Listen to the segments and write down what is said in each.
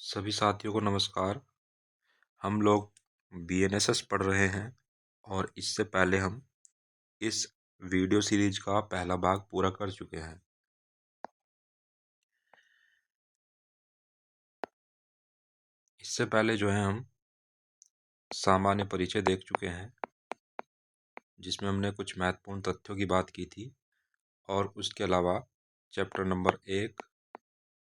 सभी साथियों को नमस्कार। हम लोग बीएनएसएस पढ़ रहे हैं और इससे पहले हम इस वीडियो सीरीज का पहला भाग पूरा कर चुके हैं। इससे पहले जो है हम सामान्य परिचय देख चुके हैं, जिसमें हमने कुछ महत्वपूर्ण तथ्यों की बात की थी और उसके अलावा चैप्टर नंबर 1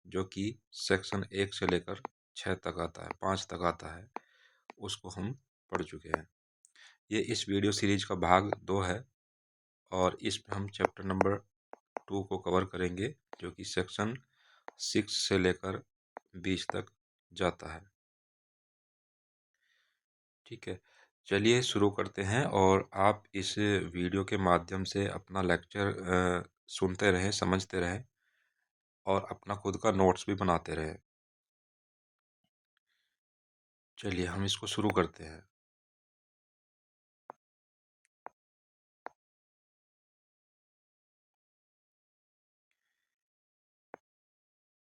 जो कि सेक्शन 1 से लेकर 6 तक आता है, 5 तक आता है, उसको हम पढ़ चुके हैं। ये इस वीडियो सीरीज का भाग 2 है और इसमें हम चैप्टर नंबर 2 को कवर करेंगे, जो कि सेक्शन 6 से लेकर 20 तक जाता है। ठीक है, चलिए शुरू करते हैं और आप इस वीडियो के माध्यम से अपना लेक्चर सुनते रहें, समझते रहें और अपना खुद का नोट्स भी बनाते रहें। चलिए हम इसको शुरू करते हैं।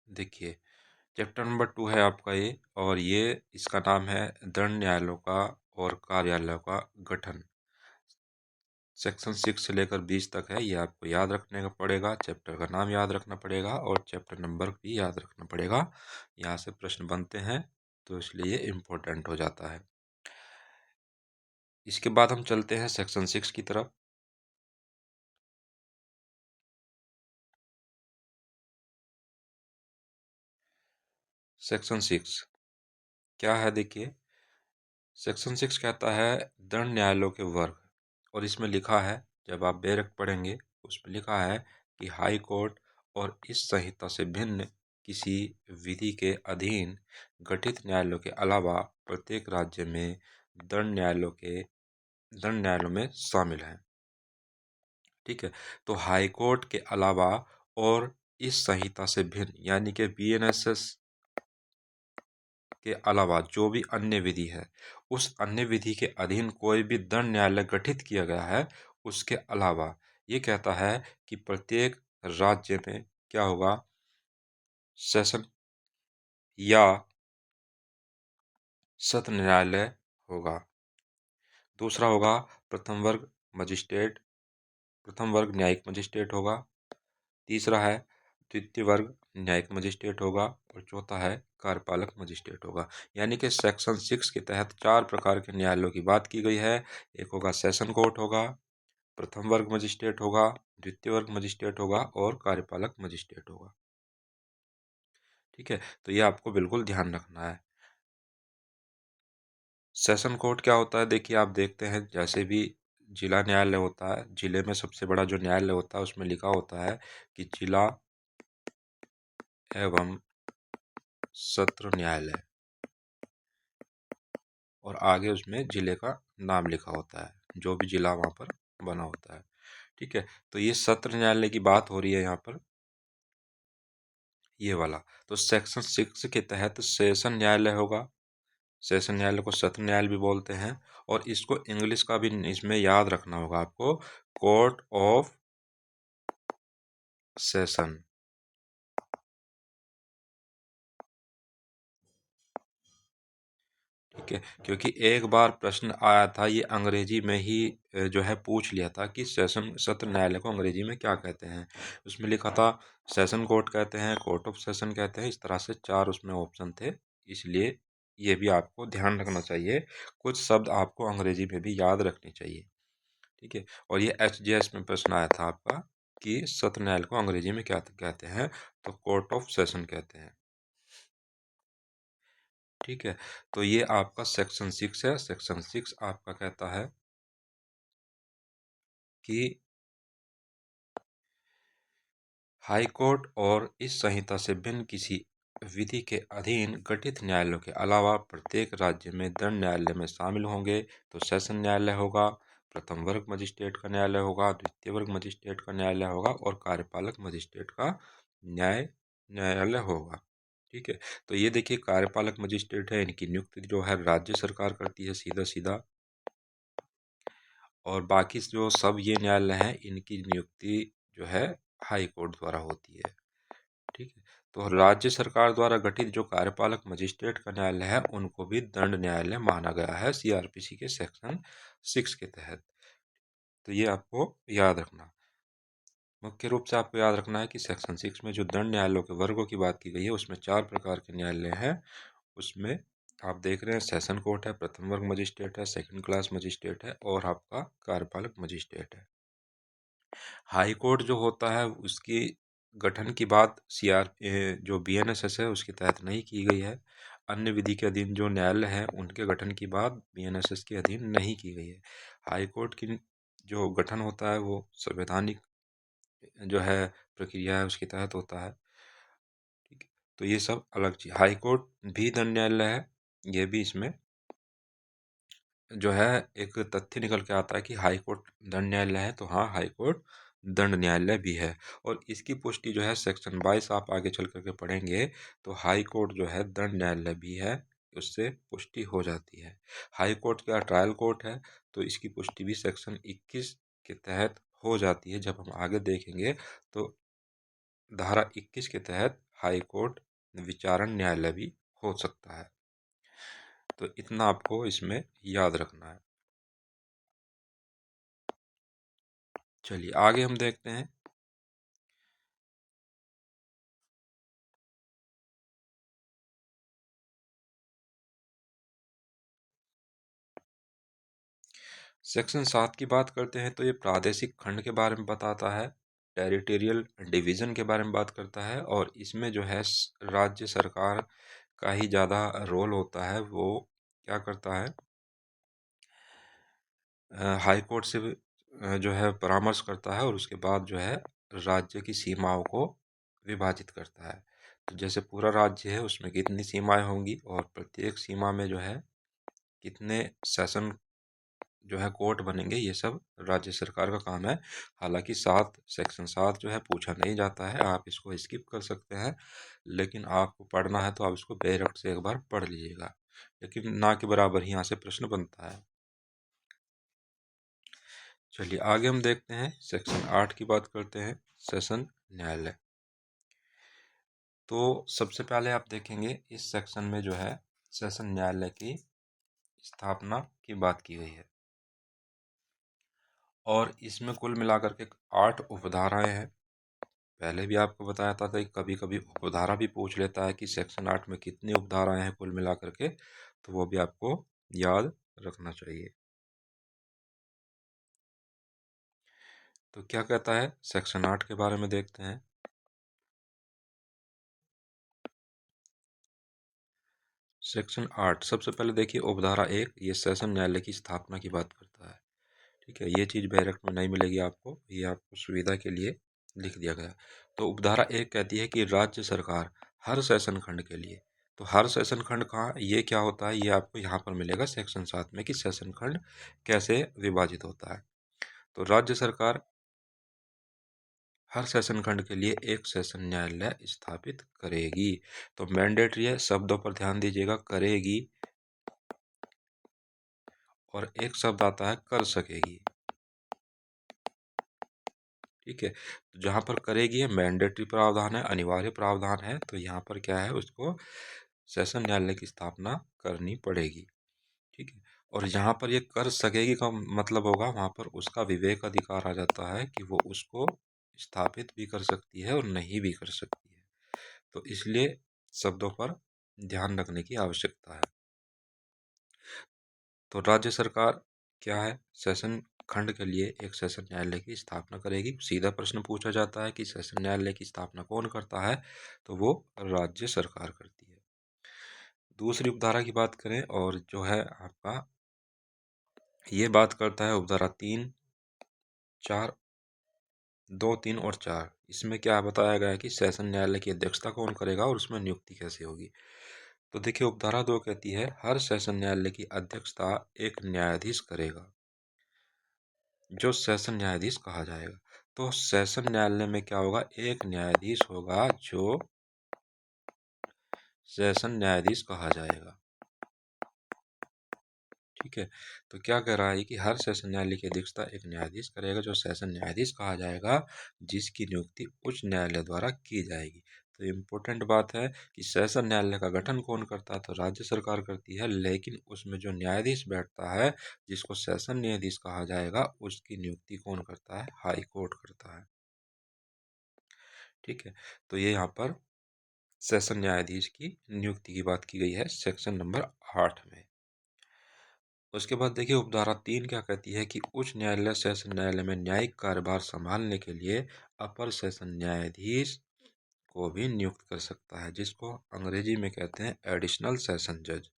देखिए, चैप्टर नंबर 2 है आपका ये, और ये इसका नाम है दंड न्यायालयों का और कार्यालयों का गठन। सेक्शन 6 से लेकर 20 तक है, ये आपको याद रखने का पड़ेगा। चैप्टर का नाम याद रखना पड़ेगा और चैप्टर नंबर भी याद रखना पड़ेगा। यहाँ से प्रश्न बनते हैं तो इसलिए ये इम्पोर्टेंट हो जाता है। इसके बाद हम चलते हैं सेक्शन 6 की तरफ। सेक्शन 6 क्या है? देखिए, सेक्शन 6 कहता है दंड न्यायालयों के वर्ग, और इसमें लिखा है, जब आप बैरक पढ़ेंगे उसमें लिखा है कि हाई कोर्ट और इस संहिता से भिन्न किसी विधि के अधीन गठित न्यायालयों के अलावा प्रत्येक राज्य में दंड न्यायालयों में शामिल हैं। ठीक है, तो हाई कोर्ट के अलावा और इस संहिता से भिन्न यानी कि बीएनएसएस के अलावा जो भी अन्य विधि है, उस अन्य विधि के अधीन कोई भी दंड न्यायालय गठित किया गया है, उसके अलावा ये कहता है कि प्रत्येक राज्य में क्या होगा, सेशन या सत्र न्यायालय होगा। दूसरा होगा प्रथम वर्ग न्यायिक मजिस्ट्रेट होगा। तीसरा है द्वितीय वर्ग न्यायिक मजिस्ट्रेट होगा और चौथा है कार्यपालक मजिस्ट्रेट होगा। यानी कि सेक्शन 6 के तहत 4 प्रकार के न्यायालयों की बात की गई है। एक होगा सेशन कोर्ट होगा, प्रथम वर्ग मजिस्ट्रेट होगा, द्वितीय वर्ग मजिस्ट्रेट होगा और कार्यपालक मजिस्ट्रेट होगा। ठीक है, तो ये आपको बिल्कुल ध्यान रखना है। सेशन कोर्ट क्या होता है? देखिए, आप देखते हैं जैसे भी जिला न्यायालय होता है, जिले में सबसे बड़ा जो न्यायालय होता है उसमें लिखा होता है कि जिला एवं सत्र न्यायालय, और आगे उसमें जिले का नाम लिखा होता है, जो भी जिला वहाँ पर बना होता है। ठीक है, तो ये सत्र न्यायालय की बात हो रही है यहाँ पर, ये वाला। तो सेक्शन 6 के तहत सेशन न्यायालय होगा। सेशन न्यायालय को सत्र न्यायालय भी बोलते हैं, और इसको इंग्लिश का भी इसमें याद रखना होगा आपको, कोर्ट ऑफ सेशन। ठीक है, क्योंकि एक बार प्रश्न आया था, ये अंग्रेजी में ही जो है पूछ लिया था कि सेशन सत्र न्यायालय को अंग्रेजी में क्या कहते हैं। उसमें लिखा था सेशन कोर्ट कहते हैं, कोर्ट ऑफ सेशन कहते हैं, इस तरह से 4 उसमें ऑप्शन थे। इसलिए ये भी आपको ध्यान रखना चाहिए, कुछ शब्द आपको अंग्रेजी में भी याद रखने चाहिए। ठीक है, और ये एचजीएस में प्रश्न आया था आपका कि सत्र न्यायालय को अंग्रेजी में क्या कहते हैं, तो कोर्ट ऑफ सेशन कहते हैं। ठीक है, तो ये आपका सेक्शन 6 है। सेक्शन 6 आपका कहता है कि हाई कोर्ट और इस संहिता से भिन्न किसी विधि के अधीन गठित न्यायालयों के अलावा प्रत्येक राज्य में दंड न्यायालय में शामिल होंगे तो सेशन न्यायालय होगा, प्रथम वर्ग मजिस्ट्रेट का न्यायालय होगा, द्वितीय वर्ग मजिस्ट्रेट का न्यायालय होगा और कार्यपालक मजिस्ट्रेट का न्यायालय होगा। ठीक है, तो ये देखिए कार्यपालक मजिस्ट्रेट है, इनकी नियुक्ति जो है राज्य सरकार करती है सीधा सीधा, और बाकी जो सब ये न्यायालय हैं इनकी नियुक्ति जो है हाई कोर्ट द्वारा होती है। ठीक है, तो राज्य सरकार द्वारा गठित जो कार्यपालक मजिस्ट्रेट का न्यायालय है उनको भी दंड न्यायालय माना गया है सीआरपीसी के सेक्शन 6 के तहत। तो ये आपको याद रखना। मुख्य रूप से आपको याद रखना है कि सेक्शन 6 में जो दंड न्यायालयों के वर्गों की बात की गई है उसमें 4 प्रकार के न्यायालय हैं। उसमें आप देख रहे हैं सेशन कोर्ट है, प्रथम वर्ग मजिस्ट्रेट है, सेकंड क्लास मजिस्ट्रेट है और आपका कार्यपालक मजिस्ट्रेट है। हाई कोर्ट जो होता है उसकी गठन की बात जो बीएनएसएस है उसके तहत नहीं की गई है। अन्य विधि के अधीन जो न्यायालय हैं उनके गठन की बात बीएनएसएस के अधीन नहीं की गई है। हाई कोर्ट की जो गठन होता है वो संवैधानिक जो है प्रक्रिया है उसके तहत होता है। ठीक है, तो ये सब अलग चीज। हाई कोर्ट भी दंड न्यायालय है, ये भी इसमें जो है एक तथ्य निकल के आता है कि हाई कोर्ट दंड न्यायालय है, तो हाँ हाई कोर्ट दंड न्यायालय भी है। और इसकी पुष्टि जो है सेक्शन 22 आप आगे चल करके पढ़ेंगे तो हाई कोर्ट जो है दंड न्यायालय भी है, उससे पुष्टि हो जाती है। हाई कोर्ट का ट्रायल कोर्ट है तो इसकी पुष्टि भी सेक्शन 21 के तहत हो जाती है। जब हम आगे देखेंगे तो धारा 21 के तहत हाई कोर्ट विचारण न्यायालय भी हो सकता है। तो इतना आपको इसमें याद रखना है। चलिए आगे हम देखते हैं। सेक्शन 7 की बात करते हैं तो ये प्रादेशिक खंड के बारे में बताता है, टेरिटोरियल डिवीज़न के बारे में बात करता है और इसमें जो है राज्य सरकार का ही ज़्यादा रोल होता है। वो क्या करता है, हाई कोर्ट से जो है परामर्श करता है और उसके बाद जो है राज्य की सीमाओं को विभाजित करता है। तो जैसे पूरा राज्य है उसमें कितनी सीमाएं होंगी और प्रत्येक सीमा में जो है कितने सेशन जो है कोर्ट बनेंगे, ये सब राज्य सरकार का काम है। हालांकि सेक्शन 7 जो है पूछा नहीं जाता है, आप इसको स्किप कर सकते हैं, लेकिन आपको पढ़ना है तो आप इसको बेरख्त से एक बार पढ़ लीजिएगा, लेकिन ना के बराबर ही यहाँ से प्रश्न बनता है। चलिए आगे हम देखते हैं, सेक्शन 8 की बात करते हैं, सेशन न्यायालय। तो सबसे पहले आप देखेंगे इस सेक्शन में जो है सेशन न्यायालय की स्थापना की बात की गई है और इसमें कुल मिलाकर के 8 उपधाराएं हैं। पहले भी आपको बताया था कि कभी कभी उपधारा भी पूछ लेता है कि सेक्शन 8 में कितनी उपधाराएं हैं कुल मिलाकर के, तो वो भी आपको याद रखना चाहिए। तो क्या कहता है सेक्शन 8 के बारे में देखते हैं। सेक्शन 8 सबसे पहले देखिए उपधारा 1, ये सेशन न्यायालय की स्थापना की बात करता है। ठीक है, ये चीज़ बैरक में नहीं मिलेगी आपको, ये आपको सुविधा के लिए लिख दिया गया। तो उपधारा 1 कहती है कि राज्य सरकार हर सेशन खंड के लिए, तो हर सेशन खंड कहाँ, ये क्या होता है, ये आपको यहाँ पर मिलेगा सेक्शन 7 में कि सेशन खंड कैसे विभाजित होता है। तो राज्य सरकार हर सेशन खंड के लिए एक सेशन न्यायालय स्थापित करेगी। तो मैंडेटरी है, शब्दों पर ध्यान दीजिएगा, करेगी और एक शब्द आता है कर सकेगी। ठीक है, तो जहाँ पर करेगी है मैंडेटरी प्रावधान है, अनिवार्य प्रावधान है, तो यहाँ पर क्या है, उसको सेशन न्यायालय की स्थापना करनी पड़ेगी। ठीक है, और जहाँ पर ये कर सकेगी का मतलब होगा वहाँ पर उसका विवेक अधिकार आ जाता है कि वो उसको स्थापित भी कर सकती है और नहीं भी कर सकती है। तो इसलिए शब्दों पर ध्यान रखने की आवश्यकता है। तो राज्य सरकार क्या है, सेशन खंड के लिए एक सेशन न्यायालय की स्थापना करेगी। सीधा प्रश्न पूछा जाता है कि सेशन न्यायालय की स्थापना कौन करता है, तो वो राज्य सरकार करती है। दूसरी उपधारा की बात करें और जो है आपका ये बात करता है उपधारा 3, 4, 2, 3 और 4, इसमें क्या बताया गया है कि सेशन न्यायालय की अध्यक्षता कौन करेगा और उसमें नियुक्ति कैसे होगी। तो देखिए उपधारा 2 कहती है हर सेशन न्यायालय की अध्यक्षता एक न्यायाधीश करेगा, जो सेशन न्यायाधीश कहा जाएगा। तो सेशन न्यायालय में क्या होगा, एक न्यायाधीश होगा जो सेशन न्यायाधीश कहा जाएगा। ठीक है, तो क्या कह रहा है कि हर सेशन न्यायालय की अध्यक्षता एक न्यायाधीश करेगा जो सेशन न्यायाधीश कहा जाएगा, जिसकी नियुक्ति उच्च न्यायालय द्वारा की जाएगी। तो इम्पोर्टेंट बात है कि सेशन न्यायालय का गठन कौन करता है, तो राज्य सरकार करती है, लेकिन उसमें जो न्यायाधीश बैठता है जिसको सेशन न्यायाधीश कहा जाएगा, उसकी नियुक्ति कौन करता है, हाई कोर्ट करता है। ठीक है, तो ये यहाँ पर सेशन न्यायाधीश की नियुक्ति की बात की गई है सेक्शन नंबर 8 में। उसके बाद देखिए उपधारा 3 क्या कहती है कि उच्च न्यायालय सेशन न्यायालय में न्यायिक कार्यभार संभालने के लिए अपर सेशन न्यायाधीश को भी नियुक्त कर सकता है, जिसको अंग्रेजी में कहते हैं एडिशनल सेशन जज।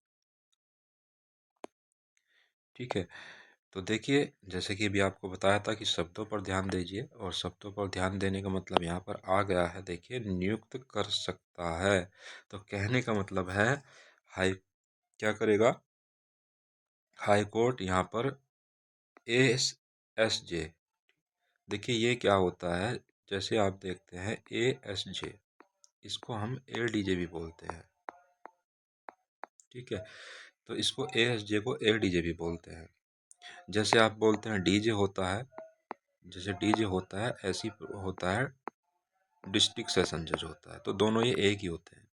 ठीक है, तो देखिए जैसे कि अभी आपको बताया था कि शब्दों पर ध्यान दीजिए, और शब्दों पर ध्यान देने का मतलब यहाँ पर आ गया है, देखिए नियुक्त कर सकता है, तो कहने का मतलब है हाई क्या करेगा, हाई कोर्ट यहाँ पर ASJ। देखिए ये क्या होता है, जैसे आप देखते हैं ASJ, इसको हम ADJ भी बोलते हैं। ठीक है, तो इसको ASJ को ADJ भी बोलते हैं। जैसे आप बोलते हैं डीजे होता है, जैसे डीजे होता है ऐसी होता है डिस्ट्रिक्ट सेशन जज होता है, तो दोनों ये एक ही होते हैं।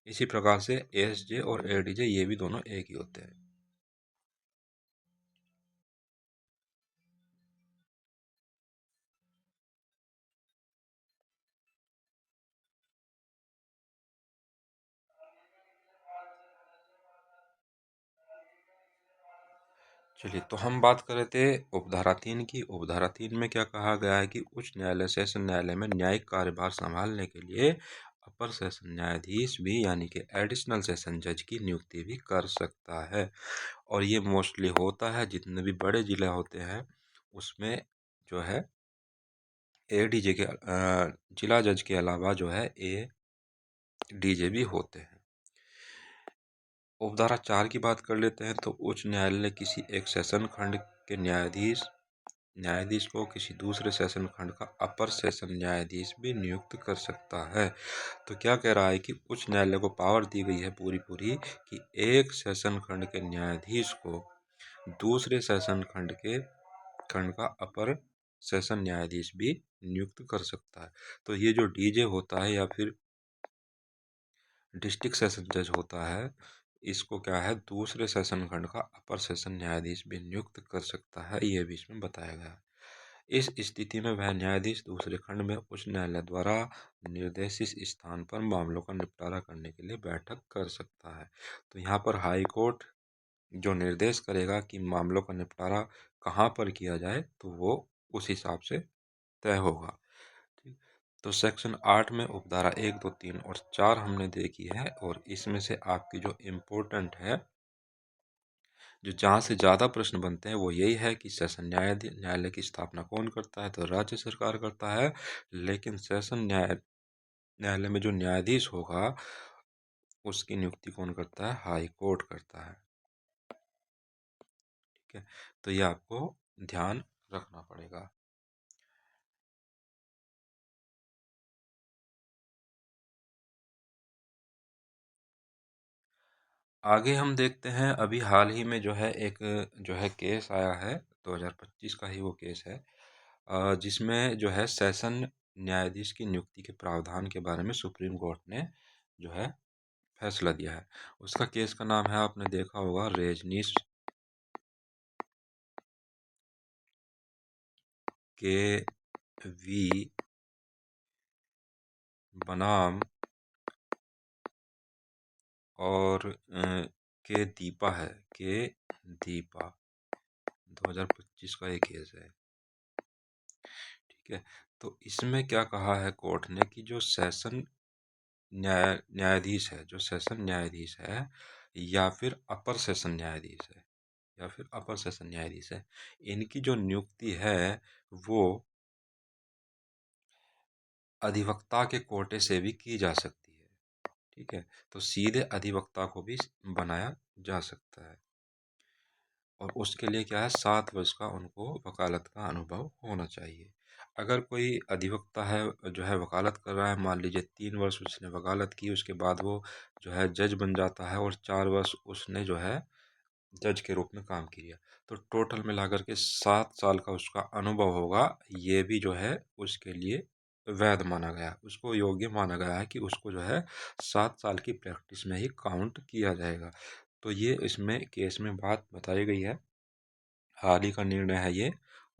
इसी प्रकार से ASJ और ADJ ये भी दोनों एक ही होते हैं। चलिए, तो हम बात कर रहे थे उपधारा 3 की। उपधारा 3 में क्या कहा गया है कि उच्च न्यायालय सेशन न्यायालय में न्यायिक कार्यभार संभालने के लिए अपर सेशन न्यायाधीश भी यानी कि एडिशनल सेशन जज की नियुक्ति भी कर सकता है, और ये मोस्टली होता है जितने भी बड़े जिले होते हैं उसमें जो है ADJ के जिला जज के अलावा जो है ADJ भी होते हैं। उपधारा 4 की बात कर लेते हैं, तो उच्च न्यायालय किसी एक सेशन खंड के न्यायाधीश को किसी दूसरे सेशन खंड का अपर सेशन न्यायाधीश भी नियुक्त कर सकता है। तो क्या कह रहा है कि उच्च न्यायालय को पावर दी गई है पूरी पूरी कि एक सेशन खंड के न्यायाधीश को दूसरे सेशन खंड का अपर सेशन न्यायाधीश भी नियुक्त कर सकता है। तो ये जो डीजे होता है या फिर डिस्ट्रिक्ट सेशन जज होता है, इसको क्या है दूसरे सेशन खंड का अपर सेशन न्यायाधीश भी नियुक्त कर सकता है, ये भी इसमें बताया गया है। इस स्थिति में वह न्यायाधीश दूसरे खंड में उच्च न्यायालय द्वारा निर्देशित स्थान पर मामलों का निपटारा करने के लिए बैठक कर सकता है। तो यहाँ पर हाई कोर्ट जो निर्देश करेगा कि मामलों का निपटारा कहाँ पर किया जाए, तो वो उस हिसाब से तय होगा। ठीक, तो सेक्शन 8 में उपधारा 1, 2, 3 और 4 हमने देखी है, और इसमें से आपकी जो इम्पोर्टेंट है, जो जहाँ से ज़्यादा प्रश्न बनते हैं वो यही है कि सेशन न्यायालय की स्थापना कौन करता है, तो राज्य सरकार करता है, लेकिन सेशन न्यायालय में जो न्यायाधीश होगा उसकी नियुक्ति कौन करता है, हाई कोर्ट करता है। ठीक है, तो ये आपको ध्यान रखना पड़ेगा। आगे हम देखते हैं, अभी हाल ही में जो है एक जो है केस आया है, 2025 का ही वो केस है, जिसमें जो है सेशन न्यायाधीश की नियुक्ति के प्रावधान के बारे में सुप्रीम कोर्ट ने जो है फैसला दिया है। उसका केस का नाम है, आपने देखा होगा, रजनीश के वी बनाम और के दीपा है, के दीपा 2025 का एक केस है। ठीक है, तो इसमें क्या कहा है कोर्ट ने कि जो सेशन न्यायाधीश है, जो सेशन न्यायाधीश है या फिर अपर सेशन न्यायाधीश है या फिर अपर सेशन न्यायाधीश है, इनकी जो नियुक्ति है वो अधिवक्ता के कोटे से भी की जा सकती है। ठीक है, तो सीधे अधिवक्ता को भी बनाया जा सकता है, और उसके लिए क्या है 7 वर्ष का उनको वकालत का अनुभव होना चाहिए। अगर कोई अधिवक्ता है जो है वकालत कर रहा है, मान लीजिए 3 वर्ष उसने वकालत की, उसके बाद वो जो है जज बन जाता है और 4 वर्ष उसने जो है जज के रूप में काम किया, तो टोटल मिलाकर के 7 साल का उसका अनुभव होगा, ये भी जो है उसके लिए वैध माना गया, उसको योग्य माना गया है कि उसको जो है 7 साल की प्रैक्टिस में ही काउंट किया जाएगा। तो ये इसमें केस में बात बताई गई है, हाल ही का निर्णय है ये,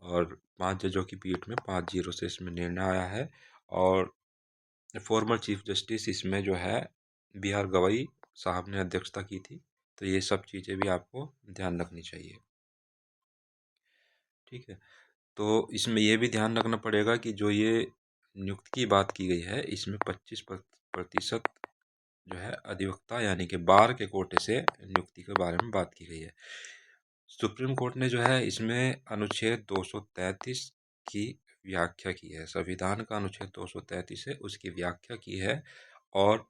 और 5 जजों की पीठ में 5-0 से इसमें निर्णय आया है। और फॉर्मर चीफ जस्टिस इसमें जो है बी आर गवई साहब ने अध्यक्षता की थी। तो ये सब चीज़ें भी आपको ध्यान रखनी चाहिए। ठीक है, तो इसमें ये भी ध्यान रखना पड़ेगा कि जो ये नियुक्ति की बात की गई है, इसमें 25% जो है अधिवक्ता यानी कि बार के कोटे से नियुक्ति के बारे में बात की गई है। सुप्रीम कोर्ट ने जो है इसमें अनुच्छेद 233 की व्याख्या की है, संविधान का अनुच्छेद 233 है, उसकी व्याख्या की है। और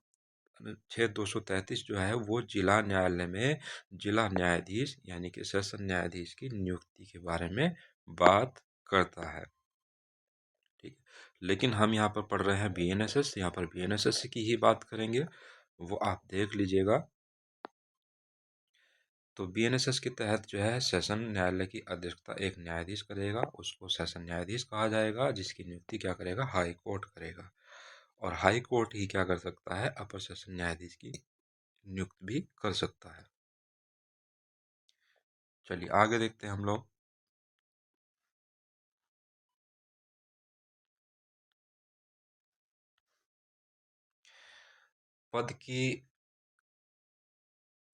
अनुच्छेद 233 जो है वो जिला न्यायालय में जिला न्यायाधीश यानी कि सेशन न्यायाधीश की नियुक्ति के बारे में बात करता है। ठीक है, लेकिन हम यहाँ पर पढ़ रहे हैं बीएनएसएस, यहाँ पर बीएनएसएस की ही बात करेंगे, वो आप देख लीजिएगा। तो बीएनएसएस के तहत जो है सेशन न्यायालय की अध्यक्षता एक न्यायाधीश करेगा, उसको सेशन न्यायाधीश कहा जाएगा, जिसकी नियुक्ति क्या करेगा, हाई कोर्ट करेगा। और हाई कोर्ट ही क्या कर सकता है, अपर सेशन न्यायाधीश की नियुक्त भी कर सकता है। चलिए आगे देखते हैं हम लोग। पद की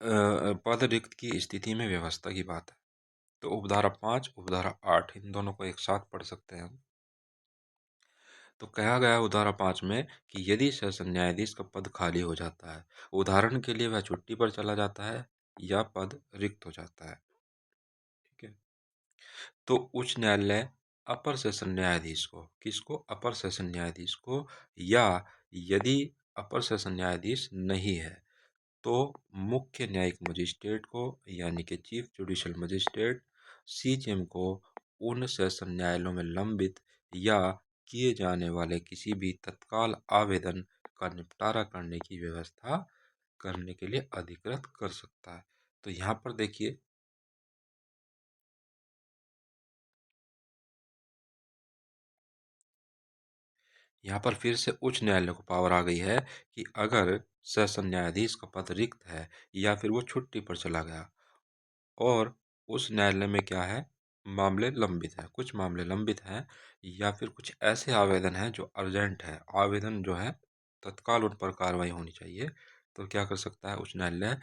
पद रिक्त की स्थिति में व्यवस्था की बात है। तो उपधारा 5 उपधारा 8 इन दोनों को एक साथ पढ़ सकते हैं हम। तो कहा गया है उपधारा 5 में कि यदि सेशन न्यायाधीश का पद खाली हो जाता है, उदाहरण के लिए वह छुट्टी पर चला जाता है या पद रिक्त हो जाता है, ठीक है, तो उच्च न्यायालय अपर सेशन न्यायाधीश को, किसको, अपर सेशन न्यायाधीश को, या यदि अपर सेशन न्यायाधीश नहीं है तो मुख्य न्यायिक मजिस्ट्रेट को यानी कि चीफ जुडिशियल मजिस्ट्रेट, सीजेएम को उन सेशन न्यायालयों में लंबित या किए जाने वाले किसी भी तत्काल आवेदन का निपटारा करने की व्यवस्था करने के लिए अधिकृत कर सकता है। तो यहाँ पर देखिए, यहाँ पर फिर से उच्च न्यायालय को पावर आ गई है कि अगर सेशन न्यायाधीश का पद रिक्त है या फिर वो छुट्टी पर चला गया और उस न्यायालय में क्या है, मामले लंबित हैं, कुछ मामले लंबित हैं, या फिर कुछ ऐसे आवेदन हैं जो अर्जेंट है, आवेदन जो है तत्काल उन पर कार्रवाई होनी चाहिए, तो क्या कर सकता है उच्च न्यायालय,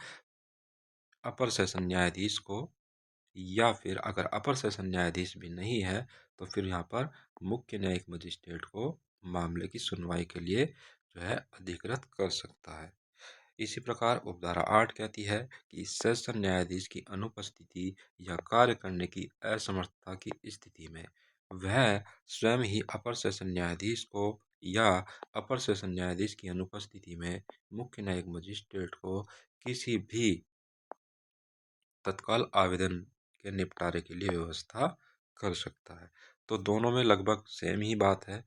अपर सेशन न्यायाधीश को, या फिर अगर अपर सेशन न्यायाधीश भी नहीं है तो फिर यहाँ पर मुख्य न्यायिक मजिस्ट्रेट को मामले की सुनवाई के लिए जो है अधिकृत कर सकता है। इसी प्रकार उपधारा 8 कहती है कि सेशन न्यायाधीश की अनुपस्थिति या कार्य करने की असमर्थता की स्थिति में वह स्वयं ही अपर सेशन न्यायाधीश को या अपर सेशन न्यायाधीश की अनुपस्थिति में मुख्य न्यायिक मजिस्ट्रेट को किसी भी तत्काल आवेदन के निपटारे के लिए व्यवस्था कर सकता है। तो दोनों में लगभग सेम ही बात है,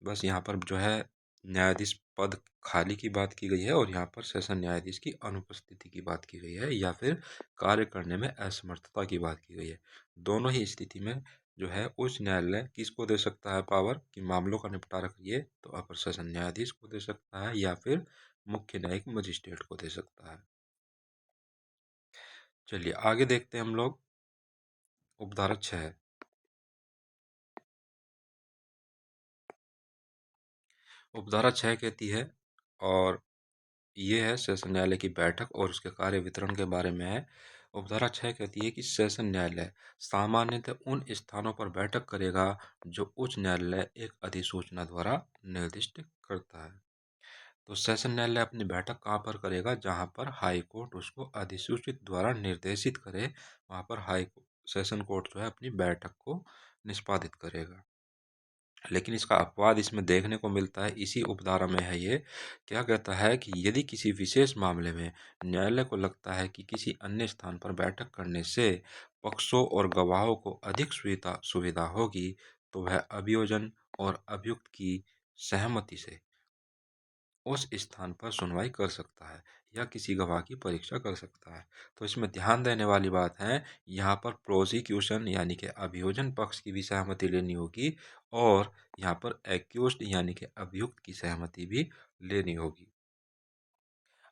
बस यहाँ पर जो है न्यायाधीश पद खाली की बात की गई है और यहाँ पर सेशन न्यायाधीश की अनुपस्थिति की बात की गई है या फिर कार्य करने में असमर्थता की बात की गई है। दोनों ही स्थिति में जो है उच्च न्यायालय किसको दे सकता है पावर कि मामलों का निपटारा करिए, तो अपर सेशन न्यायाधीश को दे सकता है या फिर मुख्य न्यायिक मजिस्ट्रेट को दे सकता है। चलिए आगे देखते हैं हम लोग। उपधारा 6, उपधारा 6 कहती है, और ये है सेशन न्यायालय की बैठक और उसके कार्य वितरण के बारे में है। उपधारा 6 कहती है कि सेशन न्यायालय सामान्यतः उन स्थानों पर बैठक करेगा जो उच्च न्यायालय एक अधिसूचना द्वारा निर्दिष्ट करता है। तो सेशन न्यायालय अपनी बैठक कहाँ पर करेगा, जहाँ पर हाई कोर्ट उसको अधिसूचित द्वारा निर्देशित करे, वहाँ पर सेशन कोर्ट जो है अपनी बैठक को निष्पादित करेगा। लेकिन इसका अपवाद इसमें देखने को मिलता है, इसी उपधारा में है ये। क्या कहता है कि यदि किसी विशेष मामले में न्यायालय को लगता है कि किसी अन्य स्थान पर बैठक करने से पक्षों और गवाहों को अधिक सुविधा सुविधा होगी, तो वह अभियोजन और अभियुक्त की सहमति से उस स्थान पर सुनवाई कर सकता है या किसी गवाह की परीक्षा कर सकता है। तो इसमें ध्यान देने वाली बात है, यहाँ पर प्रोसिक्यूशन यानी कि अभियोजन पक्ष की भी सहमति लेनी होगी और यहाँ पर एक्यूज्ड यानी कि अभियुक्त की सहमति भी लेनी होगी।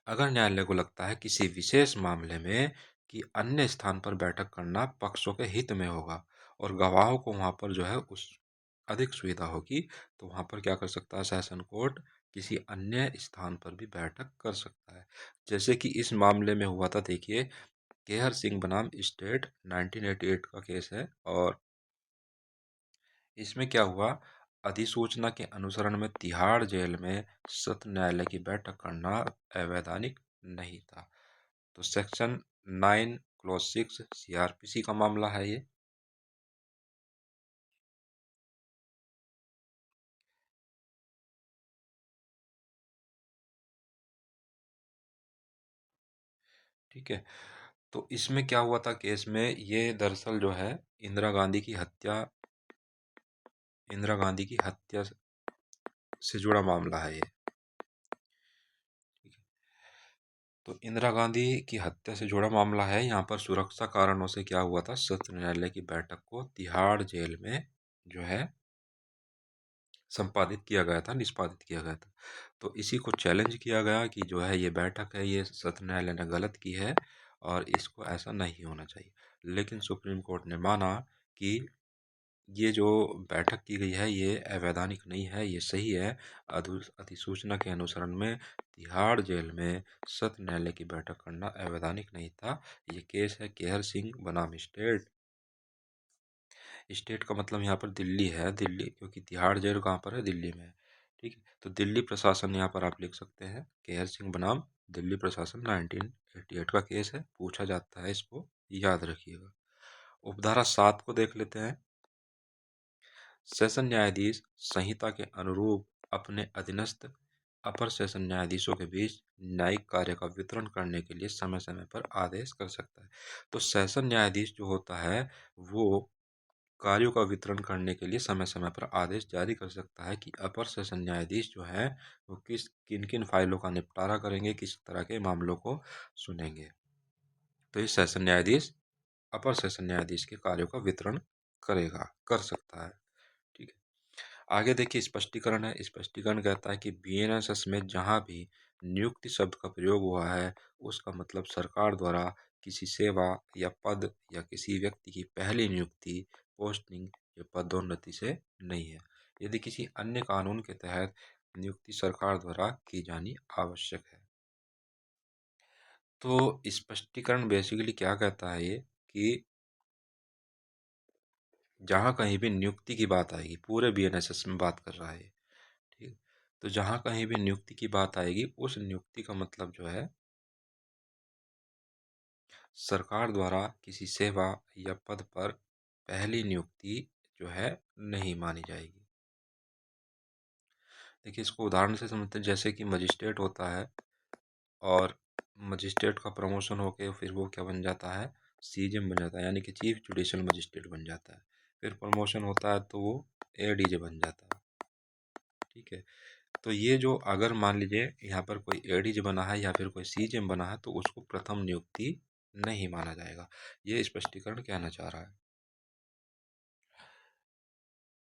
अगर न्यायालय को लगता है किसी विशेष मामले में कि अन्य स्थान पर बैठक करना पक्षों के हित में होगा और गवाहों को वहां पर जो है उस अधिक सुविधा होगी, तो वहां पर क्या कर सकता है सेशन कोर्ट, किसी अन्य स्थान पर भी बैठक कर सकता है। जैसे कि इस मामले में हुआ था, देखिए, केहर सिंह बनाम स्टेट 1988 का केस है और इसमें क्या हुआ, अधिसूचना के अनुसरण में तिहाड़ जेल में सत्र न्यायालय की बैठक करना अवैधानिक नहीं था। तो सेक्शन 9 क्लॉज 6 सीआरपीसी का मामला है ये। ठीक है, तो इसमें क्या हुआ था केस में, ये दरअसल जो है इंदिरा गांधी की हत्या से जुड़ा मामला है ये। ठीक है, तो इंदिरा गांधी की हत्या से जुड़ा मामला है। यहाँ पर सुरक्षा कारणों से क्या हुआ था, सत्र न्यायालय की बैठक को तिहाड़ जेल में जो है संपादित किया गया था, निष्पादित किया गया था। तो इसी को चैलेंज किया गया कि जो है ये बैठक है, ये सत्र न्यायालय ने गलत की है और इसको ऐसा नहीं होना चाहिए। लेकिन सुप्रीम कोर्ट ने माना कि ये जो बैठक की गई है ये अवैधानिक नहीं है, ये सही है। अधिसूचना के अनुसरण में तिहाड़ जेल में सत्र न्यायालय की बैठक करना अवैधानिक नहीं था। ये केस है केहर सिंह बनाम स्टेट। स्टेट का मतलब यहाँ पर दिल्ली है, दिल्ली, क्योंकि तिहाड़ जेल कहाँ पर है, दिल्ली में है। ठीक है, तो दिल्ली प्रशासन यहाँ पर आप लिख सकते हैं, केहर सिंह बनाम दिल्ली प्रशासन, 1988 का केस है, पूछा जाता है, इसको याद रखिएगा। उपधारा 7 को देख लेते हैं। सेशन न्यायाधीश संहिता के अनुरूप अपने अधीनस्थ अपर सेशन न्यायाधीशों के बीच न्यायिक कार्य का वितरण करने के लिए समय समय पर आदेश कर सकता है। तो सेशन न्यायाधीश जो होता है वो कार्यों का वितरण करने के लिए समय समय पर आदेश जारी कर सकता है कि अपर सेशन न्यायाधीश जो है वो किन किन फाइलों का निपटारा करेंगे, किस तरह के मामलों को सुनेंगे। तो ये सेशन न्यायाधीश अपर सेशन न्यायाधीश के कार्यों का वितरण कर सकता है। ठीक है, आगे देखिए स्पष्टीकरण है। स्पष्टीकरण कहता है कि बीएनएसएस में जहां भी नियुक्ति शब्द का प्रयोग हुआ है उसका मतलब सरकार द्वारा किसी सेवा या पद या किसी व्यक्ति की पहली नियुक्ति, पोस्टिंग या पदोन्नति से नहीं है। यदि किसी अन्य कानून के तहत नियुक्ति सरकार द्वारा की जानी आवश्यक है। तो स्पष्टीकरण बेसिकली क्या कहता है ये, कि जहाँ कहीं भी नियुक्ति की बात आएगी, पूरे बीएनएसएस में बात कर रहा है, ठीक, तो जहाँ कहीं भी नियुक्ति की बात आएगी उस नियुक्ति का मतलब जो है सरकार द्वारा किसी सेवा या पद पर पहली नियुक्ति जो है नहीं मानी जाएगी। देखिए इसको उदाहरण से समझते हैं, जैसे कि मजिस्ट्रेट होता है और मजिस्ट्रेट का प्रमोशन होके फिर वो क्या बन जाता है, सीजेएम बन जाता है, यानी कि चीफ जुडिशियल मजिस्ट्रेट बन जाता है। फिर प्रमोशन होता है तो वो एडीजे बन जाता है। ठीक है, तो ये जो अगर मान लीजिए यहाँ पर कोई एडीजे बना है या फिर कोई सीजेएम बना है तो उसको प्रथम नियुक्ति नहीं माना जाएगा। ये स्पष्टीकरण कहना चाह रहा है।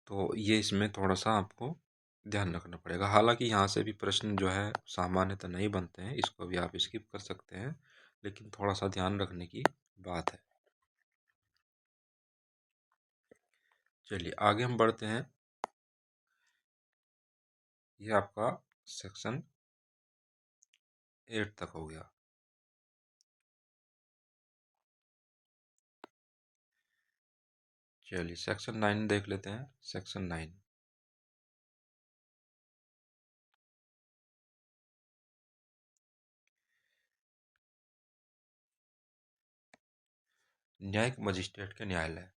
तो ये इसमें थोड़ा सा आपको ध्यान रखना पड़ेगा। हालांकि यहाँ से भी प्रश्न जो है सामान्यतः नहीं बनते हैं, इसको भी आप स्किप कर सकते हैं, लेकिन थोड़ा सा ध्यान रखने की बात है। चलिए आगे हम बढ़ते हैं। ये आपका सेक्शन 8 तक हो गया। चलिए सेक्शन 9 देख लेते हैं। सेक्शन 9, न्यायिक मजिस्ट्रेट के न्यायालय।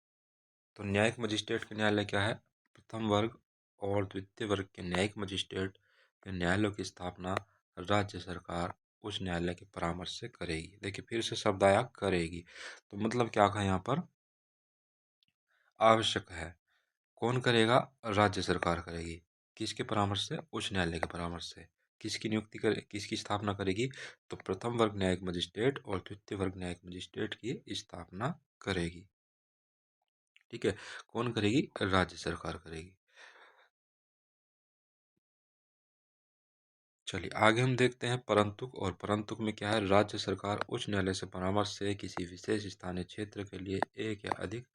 तो न्यायिक मजिस्ट्रेट के न्यायालय क्या है, प्रथम वर्ग और द्वितीय वर्ग के न्यायिक मजिस्ट्रेट के न्यायालयों की स्थापना राज्य सरकार उस न्यायालय के परामर्श से करेगी। देखिए फिर से शब्द आया करेगी, तो मतलब क्या कहा यहाँ पर, आवश्यक है। कौन करेगा, राज्य सरकार करेगी। किसके परामर्श से, उच्च न्यायालय के परामर्श से। किसकी स्थापना करेगी? तो प्रथम वर्ग न्यायिक मजिस्ट्रेट और द्वितीय वर्ग न्यायिक मजिस्ट्रेट की स्थापना करेगी। ठीक है, कौन करेगी? राज्य सरकार करेगी। चलिए आगे हम देखते हैं परंतुक। और परंतुक में क्या है? राज्य सरकार उच्च न्यायालय से परामर्श से किसी विशेष स्थानीय क्षेत्र के लिए एक या अधिक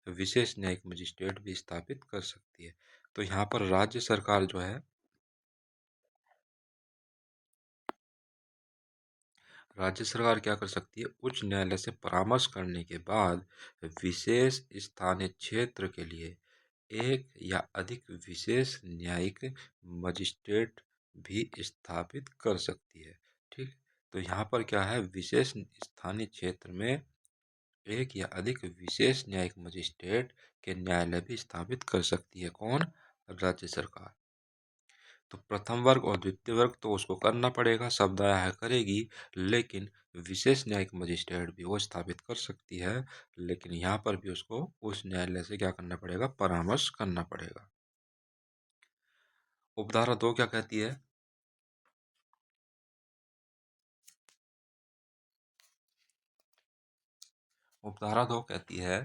विशेष न्यायिक मजिस्ट्रेट भी स्थापित कर सकती है। तो यहाँ पर राज्य सरकार जो है, राज्य सरकार क्या कर सकती है? उच्च न्यायालय से परामर्श करने के बाद विशेष स्थानीय क्षेत्र के लिए एक या अधिक विशेष न्यायिक मजिस्ट्रेट भी स्थापित कर सकती है। ठीक, तो यहाँ पर क्या है? विशेष स्थानीय क्षेत्र में एक या अधिक विशेष न्यायिक मजिस्ट्रेट के न्यायालय भी स्थापित कर सकती है। कौन? राज्य सरकार। तो प्रथम वर्ग और द्वितीय वर्ग तो उसको करना पड़ेगा, शब्द आया है करेगी, लेकिन विशेष न्यायिक मजिस्ट्रेट भी वो स्थापित कर सकती है, लेकिन यहाँ पर भी उसको उस न्यायालय से क्या करना पड़ेगा? परामर्श करना पड़ेगा। उपधारा 2 क्या कहती है? उपधारा 2 कहती है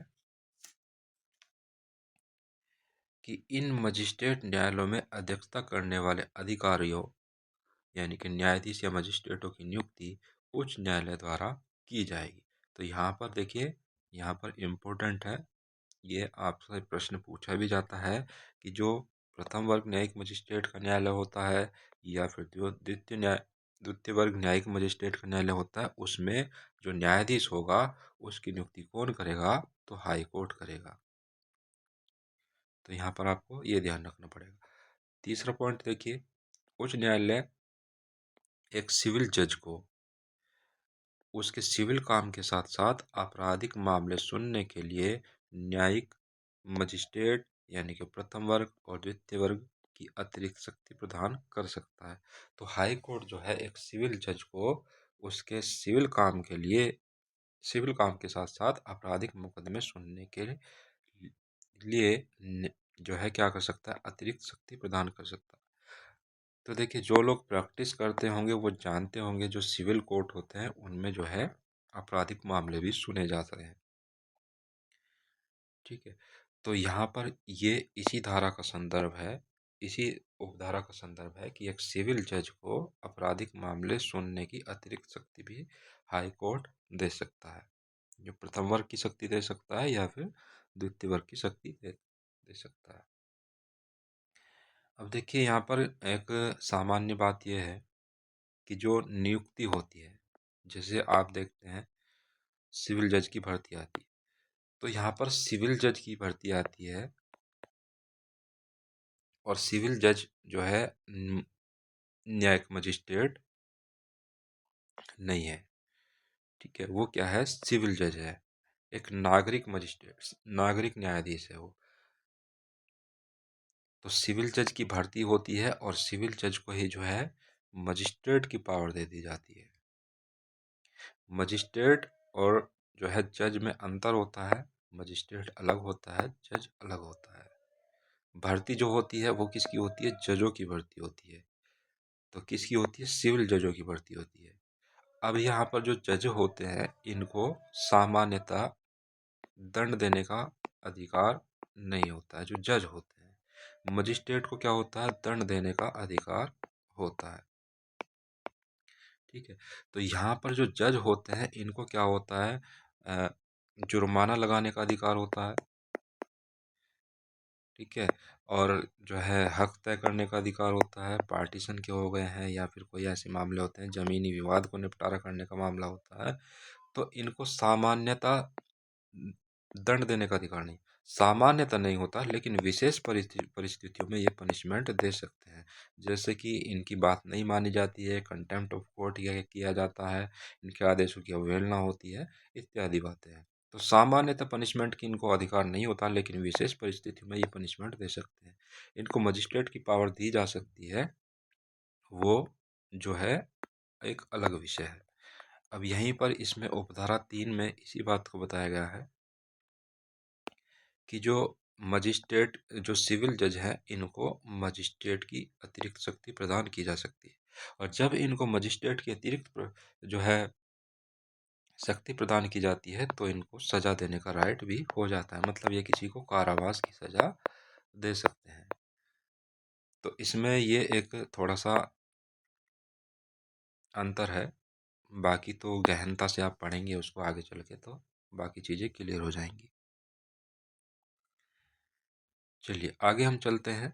कि इन मजिस्ट्रेट न्यायालयों में अध्यक्षता करने वाले अधिकारियों यानी कि न्यायाधीश या मजिस्ट्रेटों की नियुक्ति उच्च न्यायालय द्वारा की जाएगी। तो यहाँ पर देखिए, यहाँ पर इम्पोर्टेंट है, ये आपसे प्रश्न पूछा भी जाता है कि जो प्रथम वर्ग न्यायिक मजिस्ट्रेट का न्यायालय होता है या फिर जो द्वितीय वर्ग न्यायिक मजिस्ट्रेट का न्यायालय होता है, उसमें जो न्यायाधीश होगा उसकी नियुक्ति कौन करेगा? तो हाई कोर्ट करेगा। तो यहाँ पर आपको ये ध्यान रखना पड़ेगा। तीसरा पॉइंट देखिए, उच्च न्यायालय एक सिविल जज को उसके सिविल काम के साथ साथ आपराधिक मामले सुनने के लिए न्यायिक मजिस्ट्रेट यानी कि प्रथम वर्ग और द्वितीय वर्ग की अतिरिक्त शक्ति प्रदान कर सकता है। तो हाई कोर्ट जो है एक सिविल जज को उसके सिविल काम के साथ साथ आपराधिक मुकदमे सुनने के लिए जो है क्या कर सकता है? अतिरिक्त शक्ति प्रदान कर सकता है। तो देखिए, जो लोग प्रैक्टिस करते होंगे वो जानते होंगे जो सिविल कोर्ट होते हैं उनमें जो है आपराधिक मामले भी सुने जाते हैं। ठीक है, तो यहाँ पर ये इसी धारा का संदर्भ है, इसी उपधारा का संदर्भ है कि एक सिविल जज को आपराधिक मामले सुनने की अतिरिक्त शक्ति भी हाई कोर्ट दे सकता है। जो प्रथम वर्ग की शक्ति दे सकता है या फिर द्वितीय वर्ग की शक्ति दे सकता है। अब देखिए, यहाँ पर एक सामान्य बात यह है कि जो नियुक्ति होती है, जैसे आप देखते हैं सिविल जज की भर्ती आती है, तो यहाँ पर सिविल जज की भर्ती आती है और सिविल जज जो है न्यायिक मजिस्ट्रेट नहीं है। ठीक है, वो क्या है? सिविल जज है, एक नागरिक मजिस्ट्रेट, नागरिक न्यायाधीश है वो। तो सिविल जज की भर्ती होती है और सिविल जज को ही जो है मजिस्ट्रेट की पावर दे दी जाती है। मजिस्ट्रेट और जो है जज में अंतर होता है, मजिस्ट्रेट अलग होता है, जज अलग होता है। भर्ती जो होती है वो किसकी होती है? जजों की भर्ती होती है। तो किसकी होती है? सिविल जजों की भर्ती होती है। अब यहाँ पर जो जज होते हैं इनको सामान्यतः दंड देने का अधिकार नहीं होता है, जो जज होते हैं। मजिस्ट्रेट को क्या होता है? दंड देने का अधिकार होता है। ठीक है, तो यहाँ पर जो जज होते हैं इनको क्या होता है? जुर्माना लगाने का अधिकार होता है। ठीक है, और जो है हक तय करने का अधिकार होता है, पार्टीशन के हो गए हैं या फिर कोई ऐसे मामले होते हैं जमीनी विवाद को निपटारा करने का मामला होता है, तो इनको सामान्यतः दंड देने का अधिकार नहीं, सामान्यतः नहीं होता, लेकिन विशेष परिस्थितियों में ये पनिशमेंट दे सकते हैं। जैसे कि इनकी बात नहीं मानी जाती है, कंटेम्प्ट ऑफ कोर्ट किया जाता है, इनके आदेशों की अवहेलना होती है, इत्यादि बातें हैं। तो सामान्यतः पनिशमेंट की इनको अधिकार नहीं होता, लेकिन विशेष परिस्थितियों में ये पनिशमेंट दे सकते हैं। इनको मजिस्ट्रेट की पावर दी जा सकती है, वो जो है एक अलग विषय है। अब यहीं पर इसमें उपधारा 3 में इसी बात को बताया गया है कि जो सिविल जज हैं इनको मजिस्ट्रेट की अतिरिक्त शक्ति प्रदान की जा सकती है। और जब इनको मजिस्ट्रेट के अतिरिक्त जो है शक्ति प्रदान की जाती है तो इनको सजा देने का राइट भी हो जाता है, मतलब ये किसी को कारावास की सजा दे सकते हैं। तो इसमें ये एक थोड़ा सा अंतर है, बाकी तो गहनता से आप पढ़ेंगे उसको आगे चल के तो बाकी चीज़ें क्लियर हो जाएंगी। चलिए आगे हम चलते हैं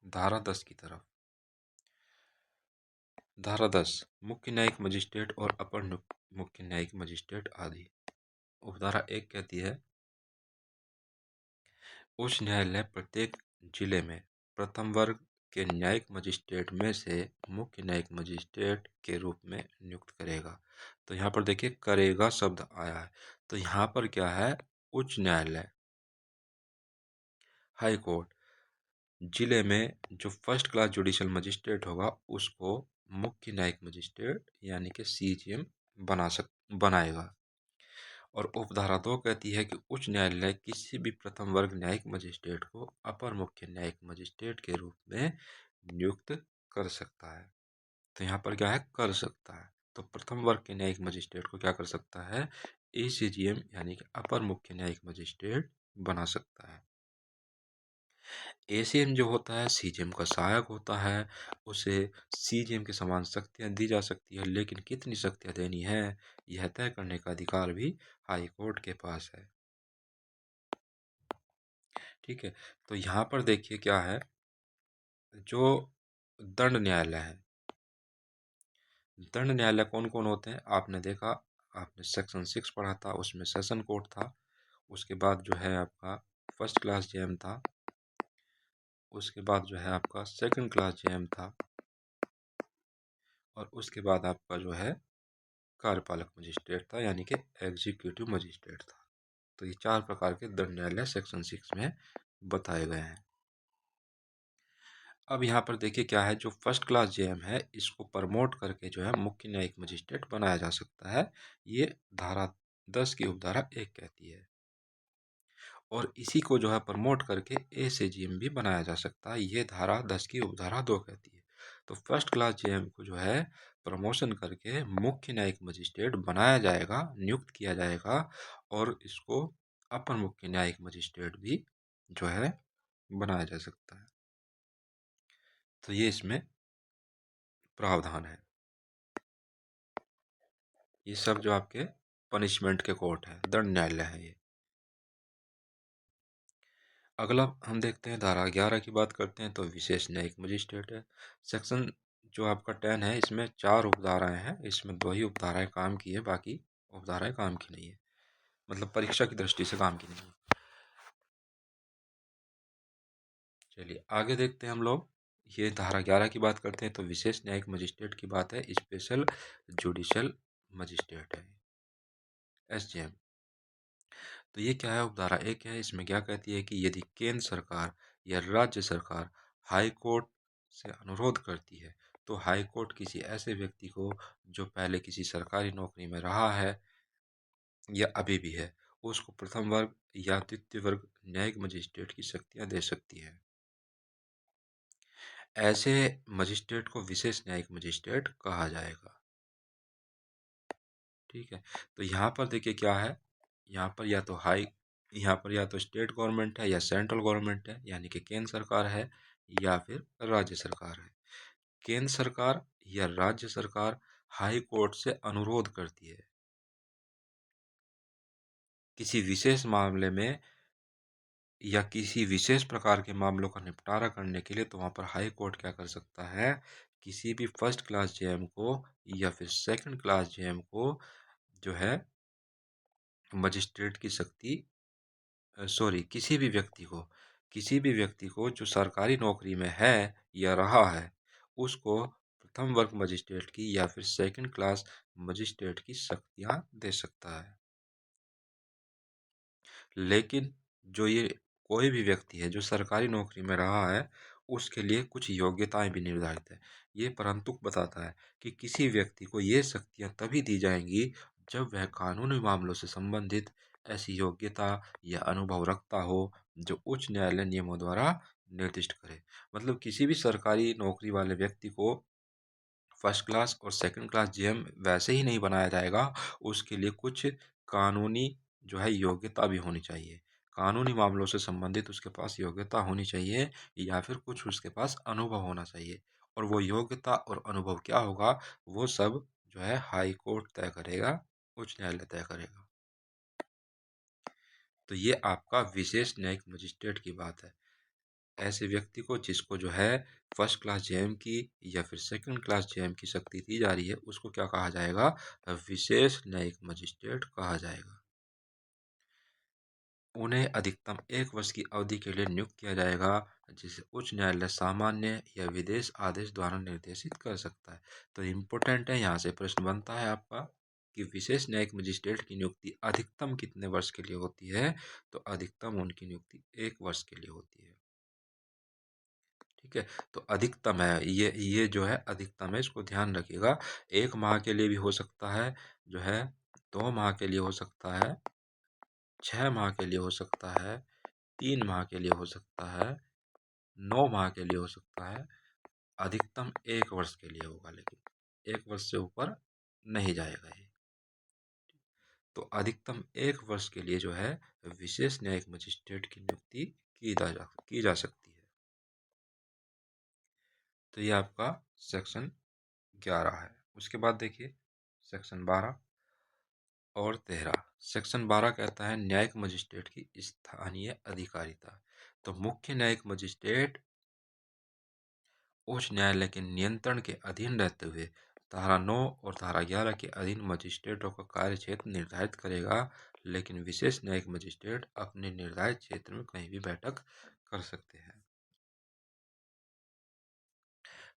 धारा 10 की तरफ। धारा 10 मुख्य न्यायिक मजिस्ट्रेट और अपर मुख्य न्यायिक मजिस्ट्रेट आदि। उपधारा 1 कहती है उच्च न्यायालय प्रत्येक जिले में प्रथम वर्ग के न्यायिक मजिस्ट्रेट में से मुख्य न्यायिक मजिस्ट्रेट के रूप में नियुक्त करेगा। तो यहाँ पर देखिए करेगा शब्द आया है, तो यहाँ पर क्या है, उच्च न्यायालय हाई कोर्ट जिले में जो फर्स्ट क्लास जुडिशियल मजिस्ट्रेट होगा उसको मुख्य न्यायिक मजिस्ट्रेट यानी कि सीजीएम बनाएगा। और उपधारा 2 कहती है कि उच्च न्यायालय किसी भी प्रथम वर्ग न्यायिक मजिस्ट्रेट को अपर मुख्य न्यायिक मजिस्ट्रेट के रूप में नियुक्त कर सकता है। तो यहाँ पर क्या है, कर सकता है। तो प्रथम वर्ग के न्यायिक मजिस्ट्रेट को क्या कर सकता है, एसीजीएम यानी कि अपर मुख्य न्यायिक मजिस्ट्रेट बना सकता है। एसीएम जो होता है सीजीएम का सहायक होता है, उसे सीजीएम के समान शक्तियाँ दी जा सकती है, लेकिन कितनी शक्तियाँ देनी है यह तय करने का अधिकार भी हाई कोर्ट के पास है। ठीक है, तो यहाँ पर देखिए क्या है, जो दंड न्यायालय है, दंड न्यायालय कौन कौन होते हैं आपने देखा, आपने सेक्शन 6 पढ़ा था, उसमें सेशन कोर्ट था, उसके बाद जो है आपका फर्स्ट क्लास जेएम था, उसके बाद जो है आपका सेकंड क्लास जेएम था, और उसके बाद आपका जो है कार्यपालक मजिस्ट्रेट था यानी कि एग्जीक्यूटिव मजिस्ट्रेट था। तो ये 4 प्रकार के दंड न्यायालय सेक्शन 6 में बताए गए हैं। अब यहाँ पर देखिए क्या है, जो फर्स्ट क्लास जेएम है इसको प्रमोट करके जो है मुख्य न्यायिक मजिस्ट्रेट बनाया जा सकता है, ये धारा 10 की उपधारा 1 कहती है। और इसी को जो है प्रमोट करके एसीजीएम भी बनाया जा सकता है, ये धारा 10 की उपधारा 2 कहती है। तो फर्स्ट क्लास जेएम को जो है प्रमोशन करके मुख्य न्यायिक मजिस्ट्रेट बनाया जाएगा, नियुक्त किया जाएगा, और इसको अपर मुख्य न्यायिक मजिस्ट्रेट भी जो है बनाया जा सकता है। तो ये इसमें प्रावधान है। ये सब जो आपके पनिशमेंट के कोर्ट है, दंड न्यायालय है ये। अगला हम देखते हैं धारा 11 की बात करते हैं, तो विशेष न्यायिक मजिस्ट्रेट है। सेक्शन जो आपका 10 है इसमें 4 उपधाराएं हैं, इसमें 2 ही उपधाराएं काम की है, बाकी उपधाराएं काम की नहीं है, मतलब परीक्षा की दृष्टि से काम की नहीं है। चलिए आगे देखते हैं हम लोग, ये धारा 11 की बात करते हैं, तो विशेष न्यायिक मजिस्ट्रेट की बात है, स्पेशल जुडिशियल मजिस्ट्रेट है, एसजेएम। तो ये क्या है, उपधारा 1 है, इसमें क्या कहती है कि यदि केंद्र सरकार या राज्य सरकार हाई कोर्ट से अनुरोध करती है तो हाई कोर्ट किसी ऐसे व्यक्ति को जो पहले किसी सरकारी नौकरी में रहा है या अभी भी है, उसको प्रथम वर्ग या द्वितीय वर्ग न्यायिक मजिस्ट्रेट की शक्तियां दे सकती है। ऐसे मजिस्ट्रेट को विशेष न्यायिक मजिस्ट्रेट कहा जाएगा। ठीक है, तो यहाँ पर देखिए क्या है, यहाँ पर या तो स्टेट गवर्नमेंट है या सेंट्रल गवर्नमेंट है, यानी कि केंद्र सरकार है या फिर राज्य सरकार है। केंद्र सरकार या राज्य सरकार हाई कोर्ट से अनुरोध करती है किसी विशेष मामले में या किसी विशेष प्रकार के मामलों का निपटारा करने के लिए, तो वहाँ पर हाई कोर्ट क्या कर सकता है, किसी भी फर्स्ट क्लास जेएम को या फिर सेकंड क्लास जेएम को जो है मजिस्ट्रेट की शक्ति, सॉरी किसी भी व्यक्ति को जो सरकारी नौकरी में है या रहा है उसको प्रथम वर्ग मजिस्ट्रेट की या फिर सेकंड क्लास मजिस्ट्रेट की शक्तियां दे सकता है। लेकिन जो ये कोई भी व्यक्ति है जो सरकारी नौकरी में रहा है उसके लिए कुछ योग्यताएं भी निर्धारित है। ये परंतु बताता है कि किसी व्यक्ति को ये शक्तियां तभी दी जाएंगी जब वह कानूनी मामलों से संबंधित ऐसी योग्यता या अनुभव रखता हो जो उच्च न्यायालय नियमों द्वारा निर्दिष्ट करे। मतलब किसी भी सरकारी नौकरी वाले व्यक्ति को फर्स्ट क्लास और सेकंड क्लास जेएम वैसे ही नहीं बनाया जाएगा, उसके लिए कुछ कानूनी जो है योग्यता भी होनी चाहिए। कानूनी मामलों से संबंधित उसके पास योग्यता होनी चाहिए, या फिर कुछ उसके पास अनुभव होना चाहिए। और वो योग्यता और अनुभव क्या होगा, वो सब जो है हाई कोर्ट तय करेगा, उच्च न्यायालय तय करेगा। तो ये आपका विशेष न्यायिक मजिस्ट्रेट की बात है। ऐसे व्यक्ति को जिसको जो है फर्स्ट क्लास जेएम की या फिर सेकंड क्लास जेएम की शक्ति दी जा रही है, उसको क्या कहा जाएगा, विशेष न्यायिक मजिस्ट्रेट कहा जाएगा। उन्हें अधिकतम 1 वर्ष की अवधि के लिए नियुक्त किया जाएगा, जिसे उच्च न्यायालय सामान्य या विदेश आदेश द्वारा निर्देशित कर सकता है। तो इम्पोर्टेंट है, यहाँ से प्रश्न बनता है आपका कि विशेष न्यायिक मजिस्ट्रेट की नियुक्ति अधिकतम कितने वर्ष के लिए होती है। तो अधिकतम उनकी नियुक्ति 1 वर्ष के लिए होती है। ठीक है, तो अधिकतम है, ये जो है अधिकतम है, इसको ध्यान रखिएगा। 1 माह के लिए भी हो सकता है, जो है 2 माह के लिए हो सकता है, 6 माह के लिए हो सकता है, 3 माह के लिए हो सकता है, 9 माह के लिए हो सकता है। अधिकतम 1 वर्ष के लिए होगा, लेकिन 1 वर्ष से ऊपर नहीं जाएगा ये। तो अधिकतम 1 वर्ष के लिए जो है विशेष न्यायिक मजिस्ट्रेट की नियुक्ति की जा सकती है। तो ये आपका सेक्शन 11 है। उसके बाद देखिए सेक्शन 12 और 13। सेक्शन 12 कहता है न्यायिक मजिस्ट्रेट की स्थानीय अधिकारिता। तो मुख्य न्यायिक मजिस्ट्रेट उच्च न्यायालय के नियंत्रण के अधीन रहते हुए धारा 9 और धारा 11 के अधीन मजिस्ट्रेटों का कार्य क्षेत्र निर्धारित करेगा, लेकिन विशेष न्यायिक मजिस्ट्रेट अपने निर्धारित क्षेत्र में कहीं भी बैठक कर सकते हैं।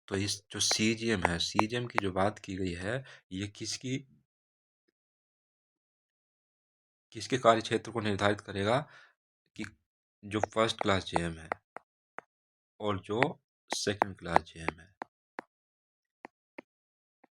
तो इस जो सीजीएम है, सीजीएम की जो बात की गई है, ये किसके कार्य क्षेत्र को निर्धारित करेगा, कि जो फर्स्ट क्लास जेएम है और जो सेकंड क्लास जेएम है।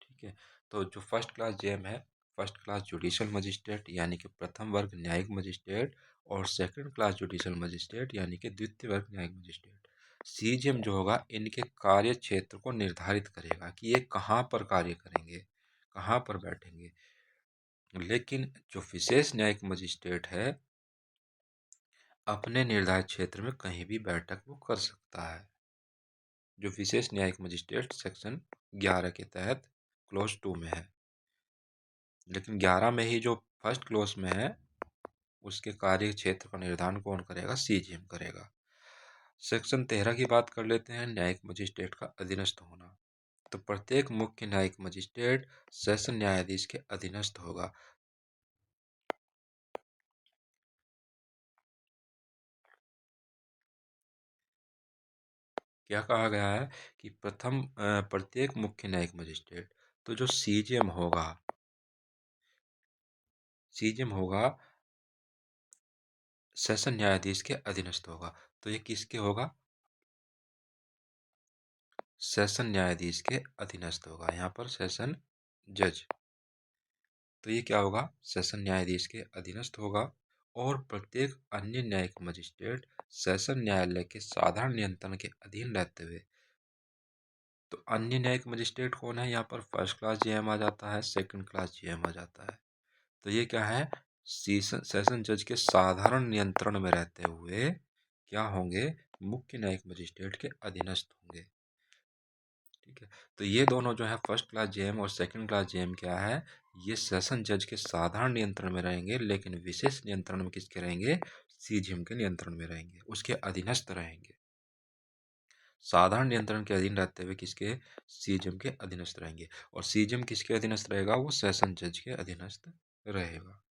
ठीक है, तो जो फर्स्ट क्लास जेएम है, फर्स्ट क्लास जुडिशियल मजिस्ट्रेट यानी कि प्रथम वर्ग न्यायिक मजिस्ट्रेट, और सेकंड क्लास जुडिशियल मजिस्ट्रेट यानी कि द्वितीय वर्ग न्यायिक मजिस्ट्रेट। सीजीएम जो होगा इनके कार्य क्षेत्र को निर्धारित करेगा कि ये कहाँ पर कार्य करेंगे, कहाँ पर बैठेंगे। लेकिन जो विशेष न्यायिक मजिस्ट्रेट है, अपने निर्धारित क्षेत्र में कहीं भी बैठक वो कर सकता है। जो विशेष न्यायिक मजिस्ट्रेट सेक्शन 11 के तहत क्लोज 2 में है। लेकिन 11 में ही जो फर्स्ट क्लोज में है, उसके कार्य क्षेत्र का निर्धारण कौन करेगा, सीजीएम करेगा। सेक्शन 13 की बात कर लेते हैं, न्यायिक मजिस्ट्रेट का अधीनस्थ होना। तो प्रत्येक मुख्य न्यायिक मजिस्ट्रेट सेशन न्यायाधीश के अधीनस्थ होगा। क्या कहा गया है कि प्रत्येक मुख्य न्यायिक मजिस्ट्रेट, तो जो सीजीएम होगा सेशन न्यायाधीश के अधीनस्थ होगा। तो ये किसके होगा, सेशन न्यायाधीश के अधीनस्थ होगा। यहाँ पर सेशन जज, तो ये क्या होगा, सेशन न्यायाधीश के अधीनस्थ होगा। और प्रत्येक अन्य न्यायिक मजिस्ट्रेट सेशन न्यायालय के साधारण नियंत्रण के अधीन रहते हुए। तो अन्य न्यायिक मजिस्ट्रेट कौन है, यहाँ पर फर्स्ट क्लास जेएम आ जाता है, सेकंड क्लास जेएम आ जाता है। तो ये क्या है, सेशन जज के साधारण नियंत्रण में रहते हुए क्या होंगे, मुख्य न्यायिक मजिस्ट्रेट के अधीनस्थ होंगे। ठीक है, तो ये दोनों जो है फर्स्ट क्लास जेएम और सेकंड क्लास जेएम क्या है, ये सेशन जज के साधारण नियंत्रण में रहेंगे, लेकिन विशेष नियंत्रण में किसके रहेंगे, सीजीएम के नियंत्रण में रहेंगे, उसके अधीनस्थ रहेंगे। साधारण नियंत्रण के अधीन रहते हुए किसके, सीजीएम के अधीनस्थ रहेंगे। और सीजीएम किसके अधीनस्थ रहेगा, वो सेशन जज के अधीनस्थ रहेगा।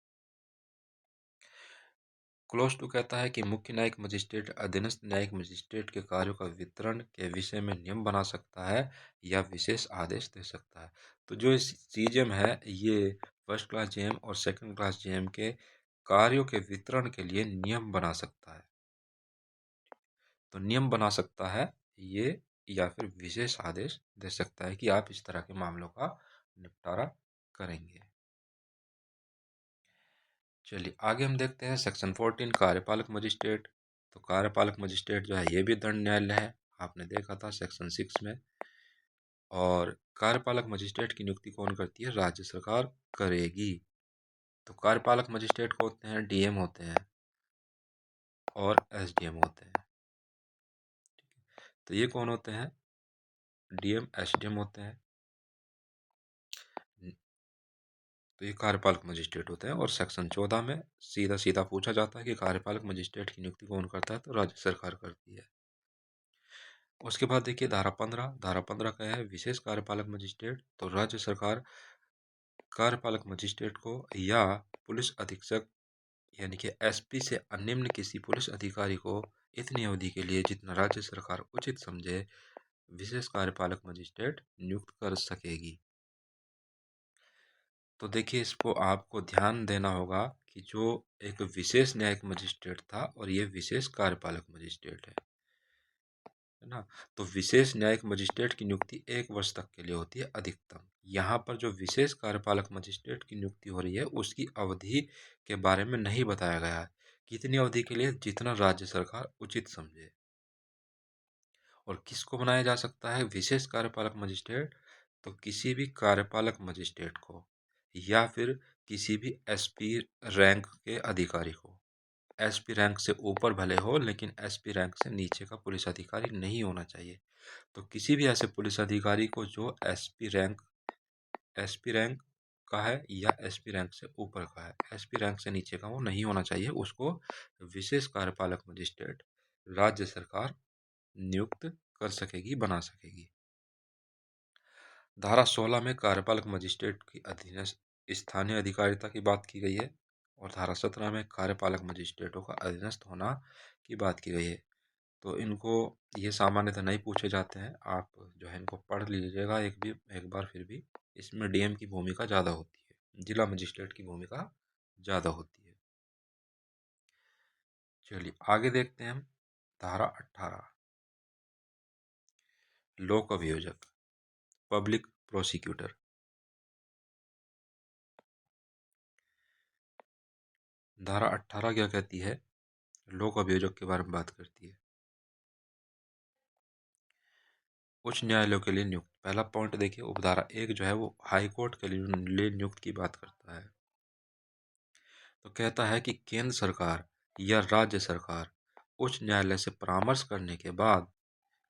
क्लोज टू कहता है कि मुख्य न्यायिक मजिस्ट्रेट अधीनस्थ न्यायिक मजिस्ट्रेट के कार्यों का वितरण के विषय में नियम बना सकता है या विशेष आदेश दे सकता है। तो जो सीजीएम है, ये फर्स्ट क्लास जेएम और सेकंड क्लास जेएम के कार्यों के वितरण के लिए नियम बना सकता है। तो नियम बना सकता है ये, या फिर विशेष आदेश दे सकता है कि आप इस तरह के मामलों का निपटारा करेंगे। चलिए आगे हम देखते हैं सेक्शन 14 कार्यपालक मजिस्ट्रेट। तो कार्यपालक मजिस्ट्रेट जो है ये भी दंड न्यायालय है, आपने देखा था सेक्शन 6 में। और कार्यपालक मजिस्ट्रेट की नियुक्ति कौन करती है? राज्य सरकार करेगी। तो कार्यपालक मजिस्ट्रेट को होते हैं डीएम होते हैं और एसडीएम होते हैं। तो ये कौन होते हैं? डीएम एसडीएम होते हैं। तो ये कार्यपालक मजिस्ट्रेट होते हैं। और सेक्शन 14 में सीधा सीधा पूछा जाता है कि कार्यपालक मजिस्ट्रेट की नियुक्ति कौन करता है? तो राज्य सरकार करती है। उसके बाद देखिए धारा 15 का है विशेष कार्यपालक मजिस्ट्रेट। तो राज्य सरकार कार्यपालक मजिस्ट्रेट को या पुलिस अधीक्षक यानी कि एसपी से निम्न किसी पुलिस अधिकारी को इतनी अवधि के लिए जितना राज्य सरकार उचित समझे विशेष कार्यपालक मजिस्ट्रेट नियुक्त कर सकेगी। तो देखिए इसको आपको ध्यान देना होगा कि जो एक विशेष न्यायिक मजिस्ट्रेट था और ये विशेष कार्यपालक मजिस्ट्रेट है ना। तो विशेष न्यायिक मजिस्ट्रेट की नियुक्ति 1 वर्ष तक के लिए होती है अधिकतम। यहाँ पर जो विशेष कार्यपालक मजिस्ट्रेट की नियुक्ति हो रही है उसकी अवधि के बारे में नहीं बताया गया है। कितनी अवधि के लिए? जितना राज्य सरकार उचित समझे। और किसको बनाया जा सकता है विशेष कार्यपालक मजिस्ट्रेट? तो किसी भी कार्यपालक मजिस्ट्रेट को या फिर किसी भी एसपी रैंक के अधिकारी को। एसपी रैंक से ऊपर भले हो लेकिन एसपी रैंक से नीचे का पुलिस अधिकारी नहीं होना चाहिए। तो किसी भी ऐसे पुलिस अधिकारी को जो एसपी रैंक का है या एसपी रैंक से ऊपर का है, एसपी रैंक से नीचे का वो नहीं होना चाहिए, उसको विशेष कार्यपालक मजिस्ट्रेट राज्य सरकार नियुक्त कर सकेगी, बना सकेगी। धारा 16 में कार्यपालक मजिस्ट्रेट की अधीनस्थ स्थानीय अधिकारिता की बात की गई है। और धारा 17 में कार्यपालक मजिस्ट्रेटों का अधीनस्थ होना की बात की गई है। तो इनको ये सामान्यतः नहीं पूछे जाते हैं, आप जो है इनको पढ़ लीजिएगा एक बार फिर भी। इसमें डीएम की भूमिका ज़्यादा होती है, जिला मजिस्ट्रेट की भूमिका ज़्यादा होती है। चलिए आगे देखते हैं हम। धारा 18 लोक अभियोजक पब्लिक प्रोसिक्यूटर। धारा 18 क्या कहती है? लोक अभियोजक के बारे में बात करती है। उच्च न्यायालयों के लिए नियुक्त। पहला पॉइंट देखिए, उपधारा 1 जो है वो हाई कोर्ट के लिए नियुक्त की बात करता है। तो कहता है कि केंद्र सरकार या राज्य सरकार उच्च न्यायालय से परामर्श करने के बाद,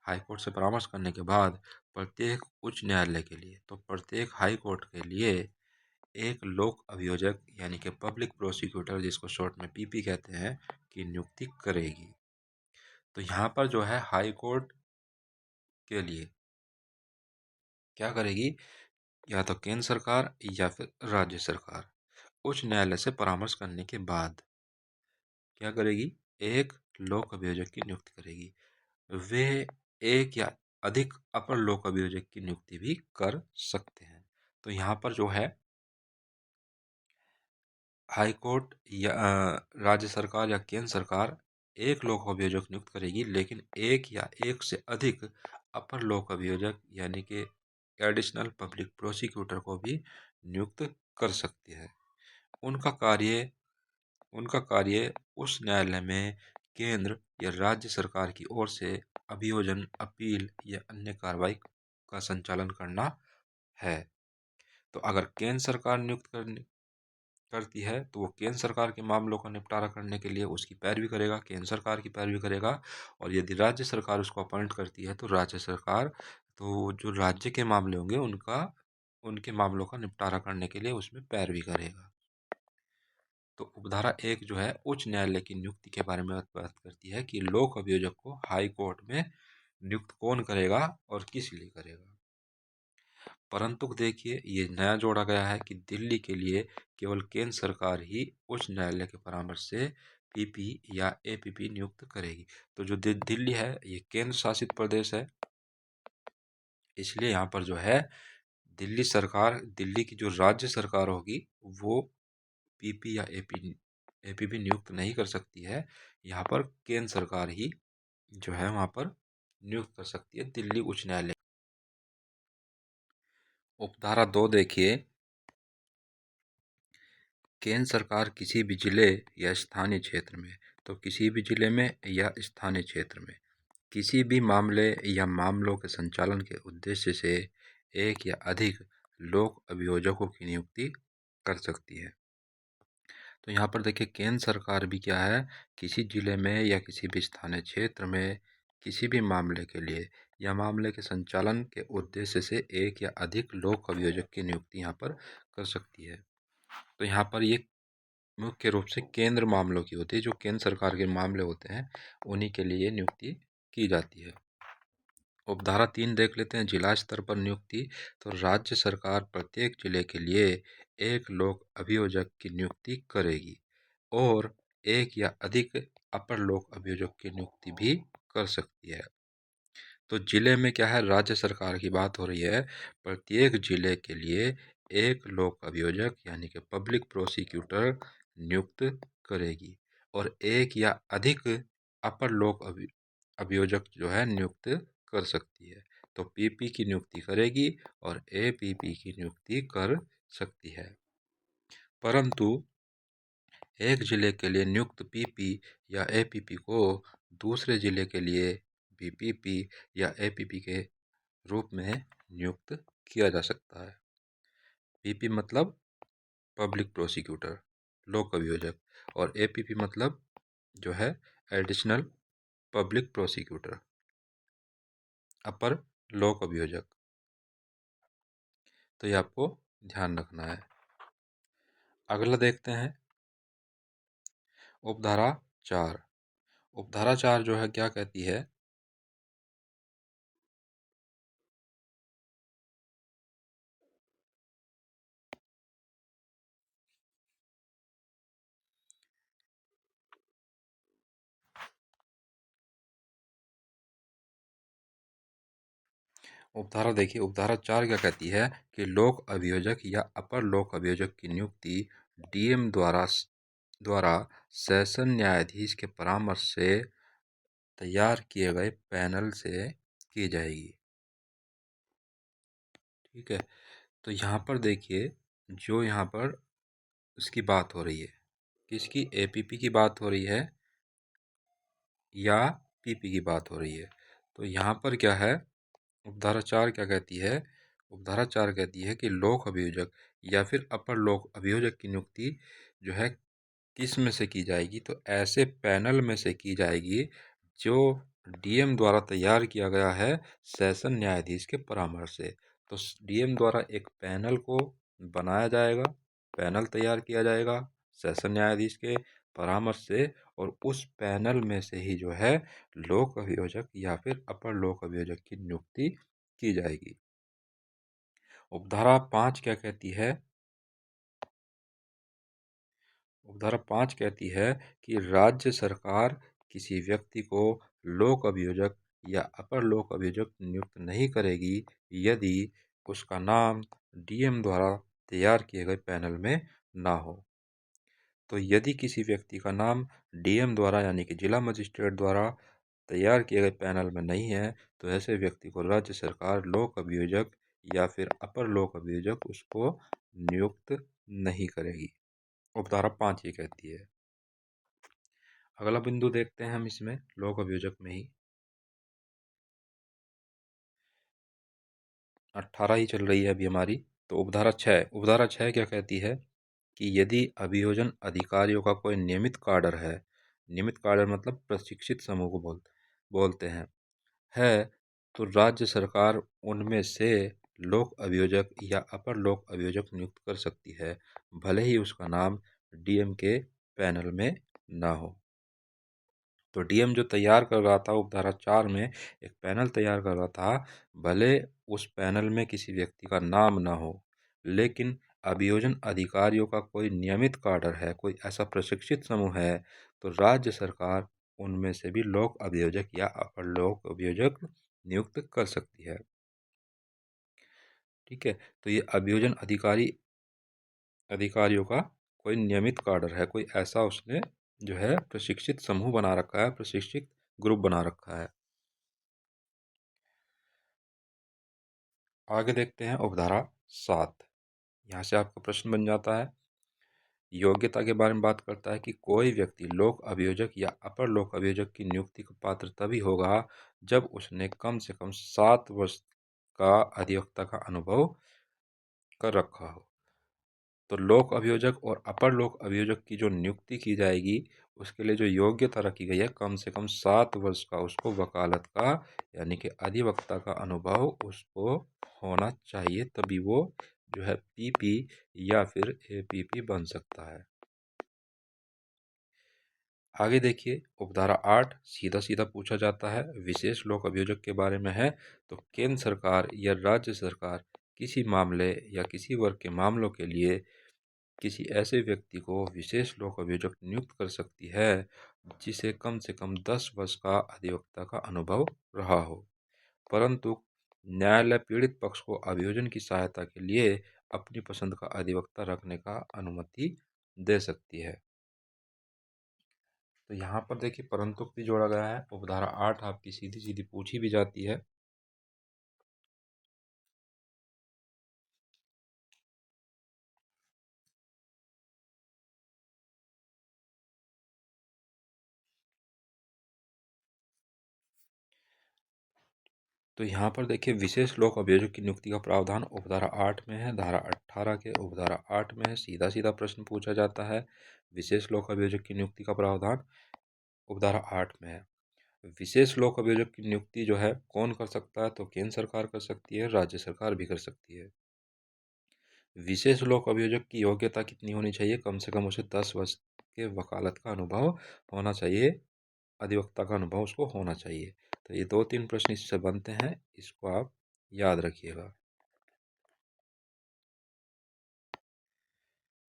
हाई कोर्ट से परामर्श करने के बाद प्रत्येक उच्च न्यायालय के लिए, तो प्रत्येक हाई कोर्ट के लिए एक लोक अभियोजक यानी कि पब्लिक प्रोसिक्यूटर, जिसको शॉर्ट में पीपी कहते हैं, की नियुक्ति करेगी। तो यहाँ पर जो है हाई कोर्ट के लिए क्या करेगी? या तो केंद्र सरकार या फिर राज्य सरकार उच्च न्यायालय से परामर्श करने के बाद क्या करेगी? एक लोक अभियोजक की नियुक्ति करेगी। वे एक या अधिक अपर लोक अभियोजक की नियुक्ति भी कर सकते हैं। तो यहाँ पर जो है हाई कोर्ट या राज्य सरकार या केंद्र सरकार एक लोक अभियोजक नियुक्त करेगी, लेकिन एक या एक से अधिक अपर लोक अभियोजक यानी कि एडिशनल पब्लिक प्रोसिक्यूटर को भी नियुक्त कर सकती है। उनका कार्य उनका कार्य उस न्यायालय में केंद्र या राज्य सरकार की ओर से अभियोजन, अपील या अन्य कार्रवाई का संचालन करना है। तो अगर केंद्र सरकार नियुक्त करती है तो वो केंद्र सरकार के मामलों का निपटारा करने के लिए उसकी पैरवी करेगा, केंद्र सरकार की पैरवी करेगा। और यदि राज्य सरकार उसको अपॉइंट करती है तो राज्य सरकार, तो जो राज्य के मामले होंगे उनके मामलों का निपटारा करने के लिए उसमें पैरवी करेगा। तो उपधारा 1 जो है उच्च न्यायालय की नियुक्ति के बारे में बात करती है कि लोक अभियोजक को हाई कोर्ट में नियुक्त कौन करेगा और किस लिए करेगा। परंतु देखिए ये नया जोड़ा गया है कि दिल्ली के लिए केवल केंद्र सरकार ही उच्च न्यायालय के परामर्श से पीपी या एपीपी नियुक्त करेगी। तो जो दिल्ली है ये केंद्र शासित प्रदेश है, इसलिए यहाँ पर जो है दिल्ली की जो राज्य सरकार होगी वो पीपी या एपीपी नियुक्त नहीं कर सकती है। यहाँ पर केंद्र सरकार ही जो है वहाँ पर नियुक्त कर सकती है दिल्ली उच्च न्यायालय। उपधारा 2 देखिए, केंद्र सरकार किसी भी जिले या स्थानीय क्षेत्र में तो किसी भी जिले में या स्थानीय क्षेत्र में किसी भी मामले या मामलों के संचालन के उद्देश्य से एक या अधिक लोक अभियोजकों की नियुक्ति कर सकती है। तो यहाँ पर देखिए केंद्र सरकार भी क्या है, किसी जिले में या किसी भी स्थानीय क्षेत्र में किसी भी मामले के लिए या मामले के संचालन के उद्देश्य से एक या अधिक लोक अभियोजक की नियुक्ति यहाँ पर कर सकती है। तो यहाँ पर ये मुख्य रूप से केंद्र मामलों की होती है, जो केंद्र सरकार के मामले होते हैं उन्हीं के लिए नियुक्ति की जाती है। उपधारा 3 देख लेते हैं, जिला स्तर पर नियुक्ति। तो राज्य सरकार प्रत्येक जिले के लिए एक लोक अभियोजक की नियुक्ति करेगी और एक या अधिक अपर लोक अभियोजक की नियुक्ति भी कर सकती है। तो जिले में क्या है, राज्य सरकार की बात हो रही है, प्रत्येक जिले के लिए एक लोक अभियोजक यानी कि पब्लिक प्रोसिक्यूटर नियुक्त करेगी और एक या अधिक अपर लोक अभियोजक जो है नियुक्त कर सकती है। तो पीपी की नियुक्ति करेगी और एपीपी की नियुक्ति कर सकती है। परंतु एक जिले के लिए नियुक्त पीपी या एपीपी को दूसरे जिले के लिए भी पीपी या एपीपी के रूप में नियुक्त किया जा सकता है। पीपी मतलब पब्लिक प्रोसिक्यूटर, लोक अभियोजक, और एपीपी मतलब जो है एडिशनल पब्लिक प्रोसिक्यूटर, अपर लोक अभियोजक। तो ये आपको ध्यान रखना है। अगला देखते हैं उपधारा 4। उपधारा 4 जो है क्या कहती है, उपधारा देखिए, उपधारा 4 क्या कहती है कि लोक अभियोजक या अपर लोक अभियोजक की नियुक्ति डीएम द्वारा सेशन न्यायाधीश के परामर्श से तैयार किए गए पैनल से की जाएगी। ठीक है, तो यहाँ पर देखिए, जो यहाँ पर उसकी बात हो रही है, किसकी, एपीपी की बात हो रही है या पीपी की बात हो रही है। तो यहाँ पर क्या है, उपधारा 4 क्या कहती है, उपधारा 4 कहती है कि लोक अभियोजक या फिर अपर लोक अभियोजक की नियुक्ति जो है किस में से की जाएगी, तो ऐसे पैनल में से की जाएगी जो डीएम द्वारा तैयार किया गया है सेशन न्यायाधीश के परामर्श से। तो डीएम द्वारा एक पैनल को बनाया जाएगा, पैनल तैयार किया जाएगा सेशन न्यायाधीश के परामर्श से, और उस पैनल में से ही जो है लोक अभियोजक या फिर अपर लोक अभियोजक की नियुक्ति की जाएगी। उपधारा 5 क्या कहती है, उपधारा 5 कहती है कि राज्य सरकार किसी व्यक्ति को लोक अभियोजक या अपर लोक अभियोजक नियुक्त नहीं करेगी यदि उसका नाम डीएम द्वारा तैयार किए गए पैनल में ना हो। तो यदि किसी व्यक्ति का नाम डीएम द्वारा यानी कि जिला मजिस्ट्रेट द्वारा तैयार किए गए पैनल में नहीं है, तो ऐसे व्यक्ति को राज्य सरकार लोक अभियोजक या फिर अपर लोक अभियोजक उसको नियुक्त नहीं करेगी। उपधारा 5 ये कहती है। अगला बिंदु देखते हैं हम इसमें, लोक अभियोजक में ही 18 ही चल रही है अभी हमारी। तो उपधारा 6, उपधारा 6 क्या कहती है कि यदि अभियोजन अधिकारियों का कोई नियमित काडर नियमित काडर मतलब प्रशिक्षित समूह को बोलते है, तो राज्य सरकार उनमें से लोक अभियोजक या अपर लोक अभियोजक नियुक्त कर सकती है, भले ही उसका नाम डीएम के पैनल में ना हो। तो डीएम जो तैयार कर रहा था उपधारा 4 में एक पैनल तैयार कर रहा था, भले उस पैनल में किसी व्यक्ति का नाम ना हो, लेकिन अभियोजन अधिकारियों का कोई नियमित काडर है, कोई ऐसा प्रशिक्षित समूह है, तो राज्य सरकार उनमें से भी लोक अभियोजक या अपर लोक अभियोजक नियुक्त कर सकती है। ठीक है, तो ये अभियोजन अधिकारियों का कोई नियमित काडर है, कोई ऐसा उसने जो है प्रशिक्षित समूह बना रखा है, प्रशिक्षित ग्रुप बना रखा है। आगे देखते हैं उपधारा 7। यहाँ से आपका प्रश्न बन जाता है योग्यता के बारे में बात करता है कि कोई व्यक्ति लोक अभियोजक या अपर लोक अभियोजक की नियुक्ति का पात्र तभी होगा जब उसने कम से कम 7 वर्ष का अधिवक्ता का अनुभव कर रखा हो। तो लोक अभियोजक और अपर लोक अभियोजक की जो नियुक्ति की जाएगी उसके लिए जो योग्यता रखी गई है कम से कम 7 वर्ष का उसको वकालत का यानी कि अधिवक्ता का अनुभव उसको होना चाहिए, तभी वो जो है पीपी या फिर एपीपी बन सकता है। आगे देखिए उपधारा 8 सीधा सीधा पूछा जाता है, विशेष लोक अभियोजक के बारे में है। तो केंद्र सरकार या राज्य सरकार किसी मामले या किसी वर्ग के मामलों के लिए किसी ऐसे व्यक्ति को विशेष लोक अभियोजक नियुक्त कर सकती है जिसे कम से कम 10 वर्ष का अधिवक्ता का अनुभव रहा हो, परंतु न्यायालय पीड़ित पक्ष को अभियोजन की सहायता के लिए अपनी पसंद का अधिवक्ता रखने का अनुमति दे सकती है। तो यहाँ पर देखिए परंतु भी जोड़ा गया है। उपधारा 8 आपकी सीधी सीधी पूछी भी जाती है। तो यहाँ पर देखिए विशेष लोक अभियोजक की नियुक्ति का प्रावधान उपधारा 8 में है, धारा 18 के उपधारा 8 में है। सीधा सीधा प्रश्न पूछा जाता है, विशेष लोक अभियोजक की नियुक्ति का प्रावधान उपधारा 8 में है। विशेष लोक अभियोजक की नियुक्ति जो है कौन कर सकता है, तो केंद्र सरकार कर सकती है, राज्य सरकार भी कर सकती है। विशेष लोक अभियोजक की योग्यता कितनी होनी चाहिए, कम से कम उसे 10 वर्ष के वकालत का अनुभव होना चाहिए, अधिवक्ता का अनुभव उसको होना चाहिए। तो ये 2-3 प्रश्न इससे बनते हैं, इसको आप याद रखिएगा।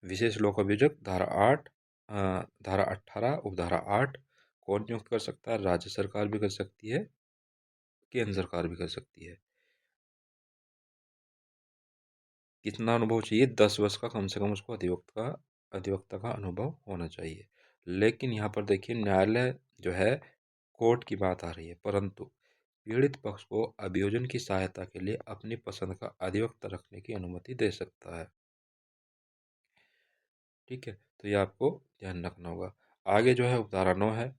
विशेष लोक अभियोजक धारा 8 धारा 18 उपधारा 8 कौन नियुक्त कर सकता है, राज्य सरकार भी कर सकती है, केंद्र सरकार भी कर सकती है। कितना अनुभव चाहिए, 10 वर्ष का कम से कम उसको अधिवक्ता का अनुभव होना चाहिए। लेकिन यहाँ पर देखिए न्यायालय जो है कोर्ट की बात आ रही है, परंतु पीड़ित पक्ष को अभियोजन की सहायता के लिए अपनी पसंद का अधिवक्ता रखने की अनुमति दे सकता है। ठीक है, तो ये आपको ध्यान रखना होगा। आगे जो है उपधारा 9 है।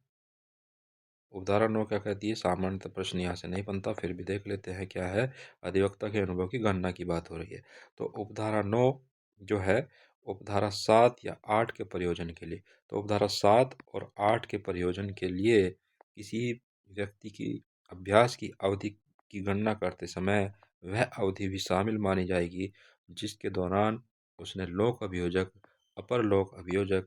उपधारा 9 क्या कहती है, सामान्यतः प्रश्न यहाँ से नहीं बनता, फिर भी देख लेते हैं क्या है। अधिवक्ता के अनुभव की गणना की बात हो रही है। तो उपधारा 9 जो है उपधारा 7 या 8 के प्रयोजन के लिए, तो उपधारा 7 और 8 के प्रयोजन के लिए किसी व्यक्ति की अभ्यास की अवधि की गणना करते समय वह अवधि भी शामिल मानी जाएगी जिसके दौरान उसने लोक अभियोजक, अपर लोक अभियोजक,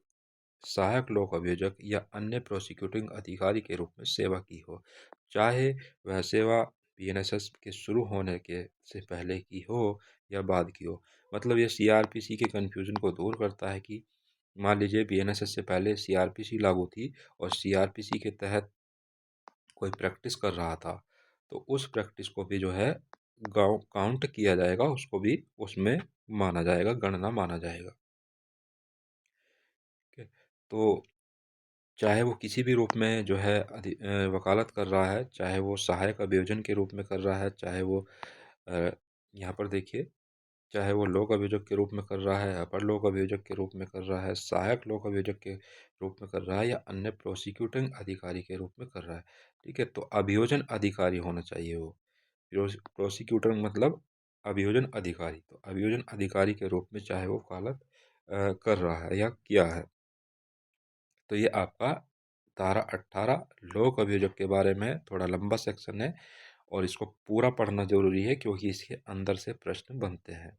सहायक लोक अभियोजक या अन्य प्रोसिक्यूटिंग अधिकारी के रूप में सेवा की हो, चाहे वह सेवा बीएनएसएस के शुरू होने के से पहले की हो या बाद की हो। मतलब ये सीआरपीसी के कन्फ्यूजन को दूर करता है कि मान लीजिए बीएनएसएस से पहले सीआरपीसी लागू थी और सीआरपीसी के तहत कोई प्रैक्टिस कर रहा था, तो उस प्रैक्टिस को भी जो है गाँव काउंट किया जाएगा, उसको भी उसमें माना जाएगा, गणना माना जाएगा। ठीक है, तो चाहे वो किसी भी रूप में जो है वकालत कर रहा है, चाहे वो सहायक अभियोजन के रूप में कर रहा है, चाहे वो अ, यहाँ पर देखिए चाहे वो लोक अभियोजक के रूप में कर रहा है, अपर लोक अभियोजक के रूप में कर रहा है, सहायक लोक अभियोजक के रूप में कर रहा है या अन्य प्रोसिक्यूटिंग अधिकारी के रूप में कर रहा है। ठीक है, तो अभियोजन अधिकारी होना चाहिए वो। प्रोसिक्यूटर मतलब अभियोजन अधिकारी, तो अभियोजन अधिकारी के रूप में चाहे वो वकालत कर रहा है या किया है। तो ये आपका धारा 18 लोक अभियोजक के बारे में थोड़ा लंबा सेक्शन है और इसको पूरा पढ़ना जरूरी है क्योंकि इसके अंदर से प्रश्न बनते हैं।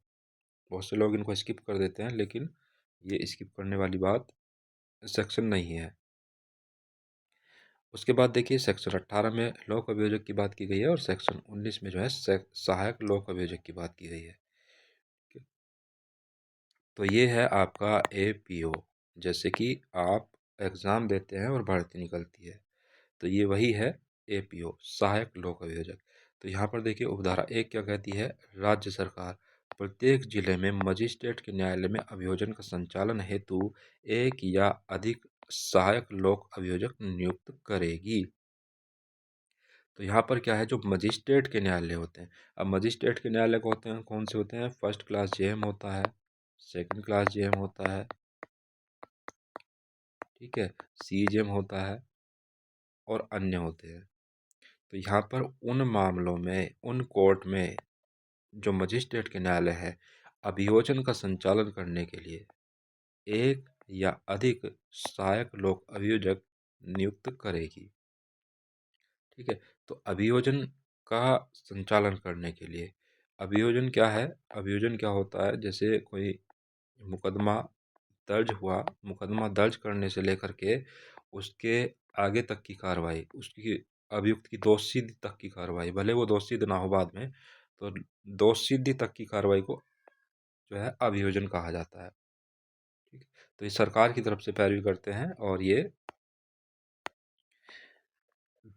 बहुत से लोग इनको स्किप कर देते हैं, लेकिन ये स्किप करने वाली बात सेक्शन नहीं है। उसके बाद देखिए सेक्शन 18 में लोक अभियोजक की बात की गई है और सेक्शन 19 में जो है सहायक लोक अभियोजक की बात की गई है। तो ये है आपका एपीओ। जैसे कि आप एग्ज़ाम देते हैं और भर्ती निकलती है, तो ये वही है एपीओ, सहायक लोक अभियोजक। तो यहाँ पर देखिए उपधारा 1 क्या कहती है, राज्य सरकार प्रत्येक जिले में मजिस्ट्रेट के न्यायालय में अभियोजन का संचालन हेतु एक या अधिक सहायक लोक अभियोजक नियुक्त करेगी। तो यहाँ पर क्या है, जो मजिस्ट्रेट के न्यायालय होते हैं, अब मजिस्ट्रेट के न्यायालय को होते हैं कौन से होते हैं, फर्स्ट क्लास जेएम होता है, सेकंड क्लास जेएम होता है, ठीक है, सीजेएम होता है और अन्य होते हैं। तो यहाँ पर उन मामलों में, उन कोर्ट में जो मजिस्ट्रेट के न्यायालय है, अभियोजन का संचालन करने के लिए एक या अधिक सहायक लोक अभियोजक नियुक्त करेगी। ठीक है, तो अभियोजन का संचालन करने के लिए, अभियोजन क्या है? अभियोजन क्या होता है? जैसे कोई मुकदमा दर्ज हुआ, मुकदमा दर्ज करने से लेकर के उसके आगे तक की कार्रवाई, उसकी अभियुक्त की दोष सिद्धि तक की कार्रवाई, भले वो दोष सिद्ध ना हो बाद में, तो दोष सिद्धि तक की कार्रवाई को जो है अभियोजन कहा जाता है। ठीक है, तो ये सरकार की तरफ से पैरवी करते हैं और ये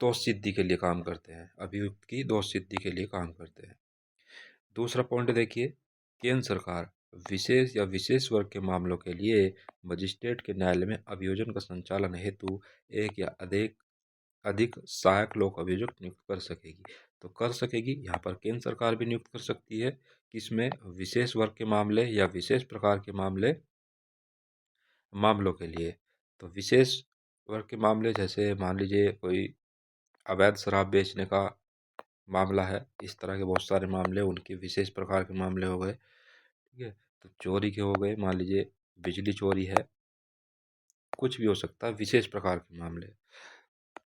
दोष सिद्धि के लिए काम करते हैं, अभियुक्त की दोष सिद्धि के लिए काम करते हैं। दूसरा पॉइंट देखिए, केंद्र सरकार विशेष या विशेष वर्ग के मामलों के लिए मजिस्ट्रेट के न्यायालय में अभियोजन का संचालन हेतु एक या अधिक अधिक सहायक लोक अभियोजक नियुक्त कर सकेगी। तो कर सकेगी, यहाँ पर केंद्र सरकार भी नियुक्त कर सकती है, किसमें? विशेष वर्ग के मामले या विशेष प्रकार के मामलों के लिए। तो विशेष वर्ग के मामले, जैसे मान लीजिए कोई अवैध शराब बेचने का मामला है, इस तरह के बहुत सारे मामले उनके विशेष प्रकार के मामले हो गए। ठीक है, तो चोरी के हो गए, मान लीजिए बिजली चोरी है, कुछ भी हो सकता है, विशेष प्रकार के मामले।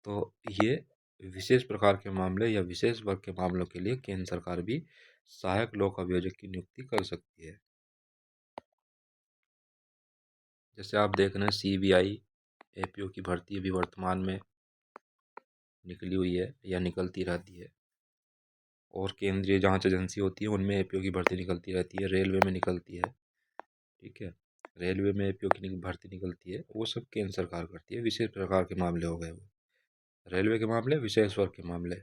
तो ये विशेष प्रकार के मामले या विशेष वर्ग के मामलों के लिए केंद्र सरकार भी सहायक लोक अभियोजक की नियुक्ति कर सकती है। जैसे आप देख रहे हैं सीबीआई, एपीओ की भर्ती अभी वर्तमान में निकली हुई है या निकलती रहती है, और केंद्रीय जांच एजेंसी होती है उनमें एपीओ की भर्ती निकलती रहती है, रेलवे में निकलती है। ठीक है, रेलवे में एपीओ की भर्ती निकलती है, वो सब केंद्र सरकार करती है। विशेष प्रकार के मामले हो गए वो, रेलवे के मामले, विशेष वर्ग के मामले।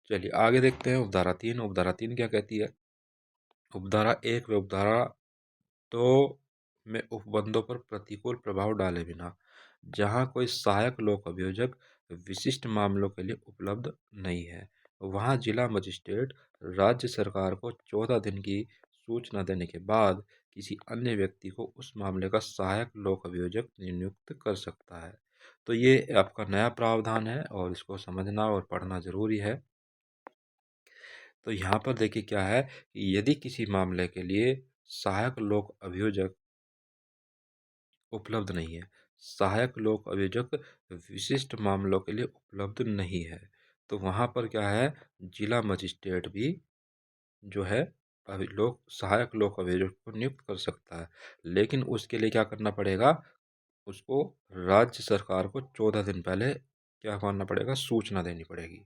चलिए आगे देखते हैं उपधारा 3। उपधारा 3 क्या कहती है? उपधारा 1 व उपधारा 2 में उपबंधों पर प्रतिकूल प्रभाव डाले बिना जहां कोई सहायक लोक अभियोजक विशिष्ट मामलों के लिए उपलब्ध नहीं है, वहां जिला मजिस्ट्रेट राज्य सरकार को 14 दिन की सूचना देने के बाद किसी अन्य व्यक्ति को उस मामले का सहायक लोक अभियोजक नियुक्त कर सकता है। तो ये आपका नया प्रावधान है और इसको समझना और पढ़ना जरूरी है। तो यहाँ पर देखिए क्या है कि यदि किसी मामले के लिए सहायक लोक अभियोजक उपलब्ध नहीं है, सहायक लोक अभियोजक विशिष्ट मामलों के लिए उपलब्ध नहीं है, तो वहाँ पर क्या है, जिला मजिस्ट्रेट भी जो है सहायक लोक अभियोजक को नियुक्त कर सकता है। लेकिन उसके लिए क्या करना पड़ेगा? उसको राज्य सरकार को 14 दिन पहले क्या करना पड़ेगा? सूचना देनी पड़ेगी।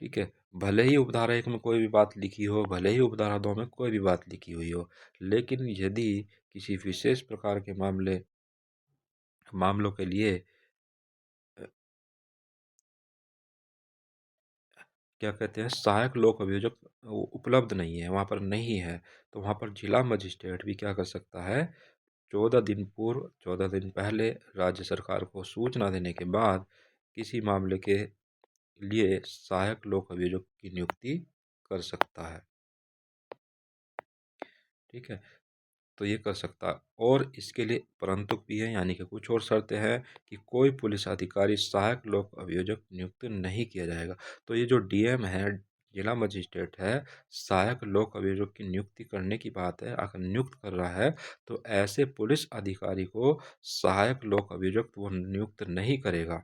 ठीक है, भले ही उपधारा 1 में कोई भी बात लिखी हो, भले ही उपधारा 2 में कोई भी बात लिखी हुई हो, लेकिन यदि किसी विशेष प्रकार के मामलों के लिए अ, क्या कहते हैं, सहायक लोक अभियोजक उपलब्ध नहीं है, वहाँ पर नहीं है, तो वहाँ पर जिला मजिस्ट्रेट भी क्या कर सकता है? 14 दिन पहले राज्य सरकार को सूचना देने के बाद किसी मामले के लिए सहायक लोक अभियोजक की नियुक्ति कर सकता है। ठीक है, तो ये कर सकता है, और इसके लिए परंतु भी है, यानी कि कुछ और शर्तें हैं कि कोई पुलिस अधिकारी सहायक लोक अभियोजक नियुक्त नहीं किया जाएगा। तो ये जो डीएम है, जिला मजिस्ट्रेट है, सहायक लोक अभियोजक की नियुक्ति करने की बात है, अगर नियुक्त कर रहा है तो ऐसे पुलिस अधिकारी को सहायक लोक अभियोजक वो नियुक्त नहीं करेगा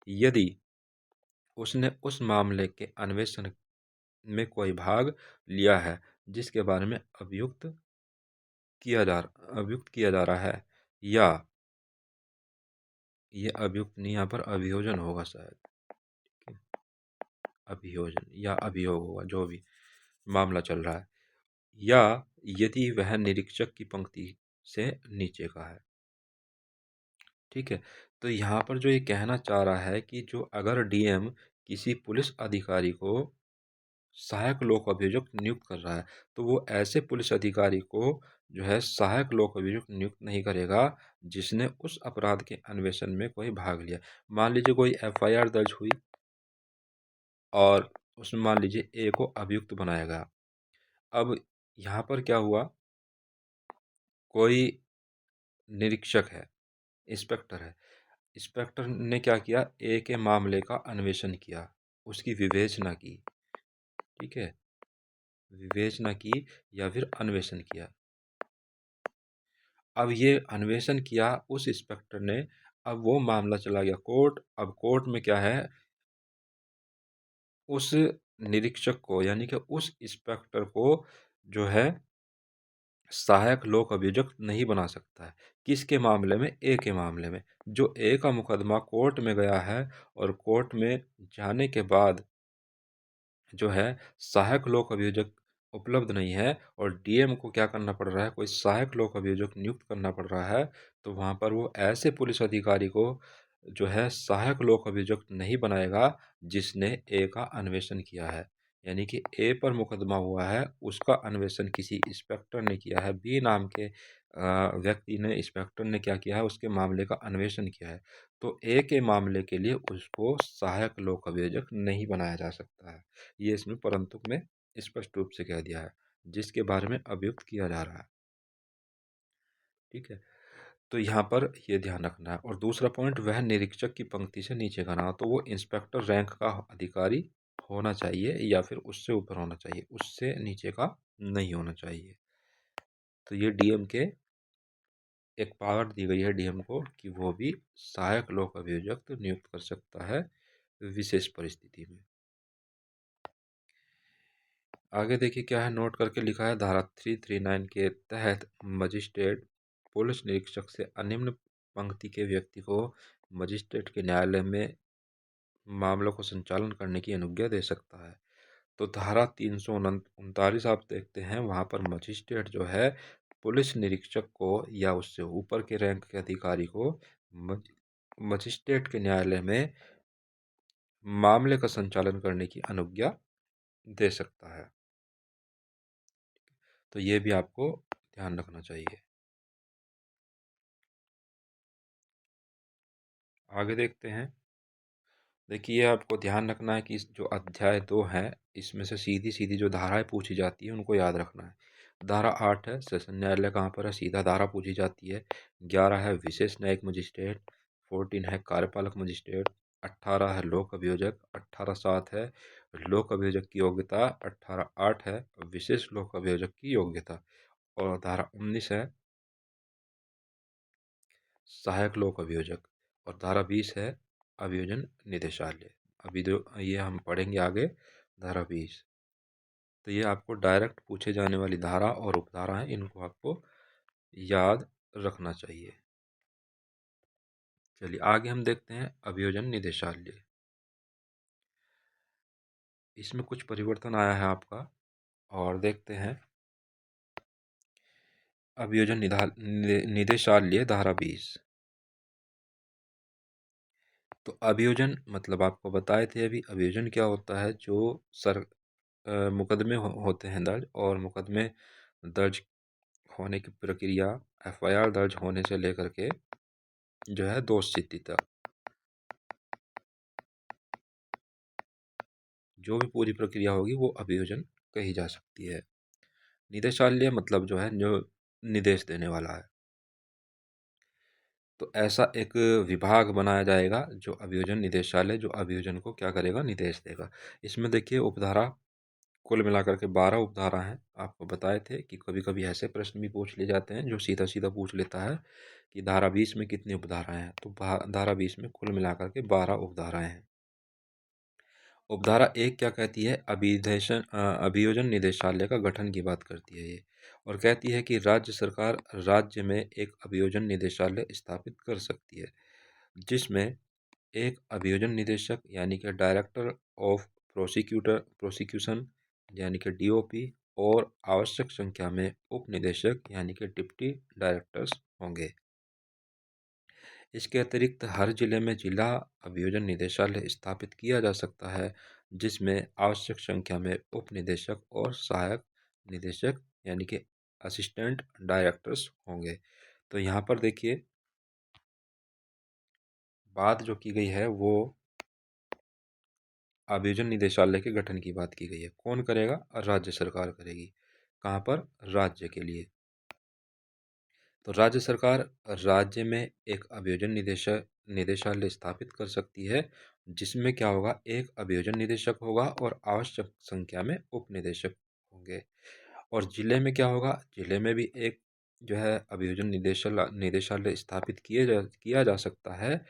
यदि उसने उस मामले के अन्वेषण में कोई भाग लिया है जिसके बारे में अभियुक्त किया जा रहा है, या ये अभियुक्त नहीं, यहाँ पर अभियोजन होगा शायद। ठीक है, अभियोजन या अभियोग होगा, जो भी मामला चल रहा है, या यदि वह निरीक्षक की पंक्ति से नीचे का है। ठीक है, तो यहाँ पर जो ये कहना चाह रहा है कि जो अगर डीएम किसी पुलिस अधिकारी को सहायक लोक अभियोजक नियुक्त कर रहा है, तो वो ऐसे पुलिस अधिकारी को जो है सहायक लोक अभियोजक नियुक्त नहीं करेगा जिसने उस अपराध के अन्वेषण में कोई भाग लिया। मान लीजिए कोई एफआईआर दर्ज हुई और उसमें मान लीजिए ए को अभियुक्त बनाया गया। अब यहाँ पर क्या हुआ, कोई निरीक्षक है, इंस्पेक्टर है। इंस्पेक्टर ने क्या किया, ए के मामले का अन्वेषण किया, उसकी विवेचना की। ठीक है, विवेचना की या फिर अन्वेषण किया। अब ये अन्वेषण किया उस इंस्पेक्टर ने, अब वो मामला चला गया कोर्ट। अब कोर्ट में क्या है, उस निरीक्षक को यानी कि उस इंस्पेक्टर को जो है सहायक लोक अभियोजक नहीं बना सकता है। किसके मामले में, ए के मामले में। जो ए का मुकदमा कोर्ट में गया है और कोर्ट में जाने के बाद जो है सहायक लोक अभियोजक उपलब्ध नहीं है और डीएम को क्या करना पड़ रहा है, कोई सहायक लोक अभियोजक नियुक्त करना पड़ रहा है, तो वहाँ पर वो ऐसे पुलिस अधिकारी को जो है सहायक लोक अभियोजक नहीं बनाएगा जिसने ए का अन्वेषण किया है। यानी कि ए पर मुकदमा हुआ है, उसका अन्वेषण किसी इंस्पेक्टर ने किया है, बी नाम के व्यक्ति ने, इंस्पेक्टर ने क्या किया है, उसके मामले का अन्वेषण किया है। तो ए के मामले के लिए उसको सहायक लोक अभियोजक नहीं बनाया जा सकता है। ये इसमें परंतु में स्पष्ट रूप से कह दिया है, जिसके बारे में अभियुक्त किया जा रहा है। ठीक है, तो यहाँ पर ये ध्यान रखना है। और दूसरा पॉइंट, वह निरीक्षक की पंक्ति से नीचे का ना हो, तो वो इंस्पेक्टर रैंक का अधिकारी होना चाहिए या फिर उससे ऊपर होना चाहिए, उससे नीचे का नहीं होना चाहिए। तो ये डीएम के एक पावर दी गई है डीएम को कि वो भी सहायक लोक अभियोजक नियुक्त कर सकता है विशेष परिस्थिति में। आगे देखिए क्या है, नोट करके लिखा है, धारा 339 के तहत मजिस्ट्रेट पुलिस निरीक्षक से अनिम्न पंक्ति के व्यक्ति को मजिस्ट्रेट के न्यायालय में मामलों को संचालन करने की अनुज्ञा दे सकता है। तो धारा 339 आप देखते हैं, वहाँ पर मजिस्ट्रेट जो है पुलिस निरीक्षक को या उससे ऊपर के रैंक के अधिकारी को मजिस्ट्रेट के न्यायालय में मामले का संचालन करने की अनुज्ञा दे सकता है। तो ये भी आपको ध्यान रखना चाहिए। आगे देखते हैं। देखिए आपको ध्यान रखना है कि इस जो अध्याय 2 है, इसमें से सीधी सीधी जो धाराएं पूछी जाती है उनको याद रखना है। धारा 8 है सेशन न्यायालय, कहाँ पर है, सीधा धारा पूछी जाती है। 11 है विशेष न्यायिक मजिस्ट्रेट। 14 है कार्यपालक मजिस्ट्रेट। 18 है लोक अभियोजक। 18(7) है लोक अभियोजक की योग्यता। 18(8) है विशेष लोक अभियोजक की योग्यता। और धारा 19 है सहायक लोक अभियोजक। और धारा 20 है अभियोजन निदेशालय। अभी जो ये हम पढ़ेंगे आगे, धारा 20। तो ये आपको डायरेक्ट पूछे जाने वाली धारा और उपधारा है, इनको आपको याद रखना चाहिए। चलिए आगे हम देखते हैं अभियोजन निदेशालय। इसमें कुछ परिवर्तन आया है आपका, और देखते हैं अभियोजन निदेशालय धारा 20। तो अभियोजन मतलब आपको बताए थे अभी, अभियोजन क्या होता है, जो मुकदमे होते हैं दर्ज, और मुकदमे दर्ज होने की प्रक्रिया एफआईआर दर्ज होने से लेकर के जो है दोष सिद्धि तक, जो भी पूरी प्रक्रिया होगी वो अभियोजन कही जा सकती है। निदेशालय मतलब जो है जो निर्देश देने वाला है। तो ऐसा एक विभाग बनाया जाएगा जो अभियोजन निदेशालय, जो अभियोजन को क्या करेगा, निर्देश देगा। इसमें देखिए उपधारा कुल मिलाकर के 12 उपधारा हैं। आपको बताए थे कि कभी कभी ऐसे प्रश्न भी पूछ लिए जाते हैं जो सीधा सीधा पूछ लेता है कि धारा 20 में कितनी उपधाराएं हैं। तो धारा 20 में कुल मिलाकर के 12 उपधाराएं हैं। उपधारा 1 क्या कहती है, अभियोजन निदेशालय का गठन की बात करती है ये, और कहती है कि राज्य सरकार राज्य में एक अभियोजन निदेशालय स्थापित कर सकती है, जिसमें एक अभियोजन निदेशक यानी कि डायरेक्टर ऑफ प्रोसिक्यूशन यानी कि डीओपी, और आवश्यक संख्या में उप निदेशक यानी कि डिप्टी डायरेक्टर्स होंगे। इसके अतिरिक्त हर जिले में जिला अभियोजन निदेशालय स्थापित किया जा सकता है, जिसमें आवश्यक संख्या में उप निदेशक और सहायक निदेशक यानी कि असिस्टेंट डायरेक्टर्स होंगे। तो यहाँ पर देखिए बात जो की गई है वो अभियोजन निदेशालय के गठन की बात की गई है। कौन करेगा, राज्य सरकार करेगी। कहाँ पर, राज्य के लिए। तो राज्य सरकार राज्य में एक अभियोजन निदेशालय स्थापित कर सकती है, जिसमें क्या होगा, एक अभियोजन निदेशक होगा और आवश्यक संख्या में उप निदेशक होंगे। और जिले में क्या होगा, जिले में भी एक जो है अभियोजन निदेशालय स्थापित किया जा सकता है,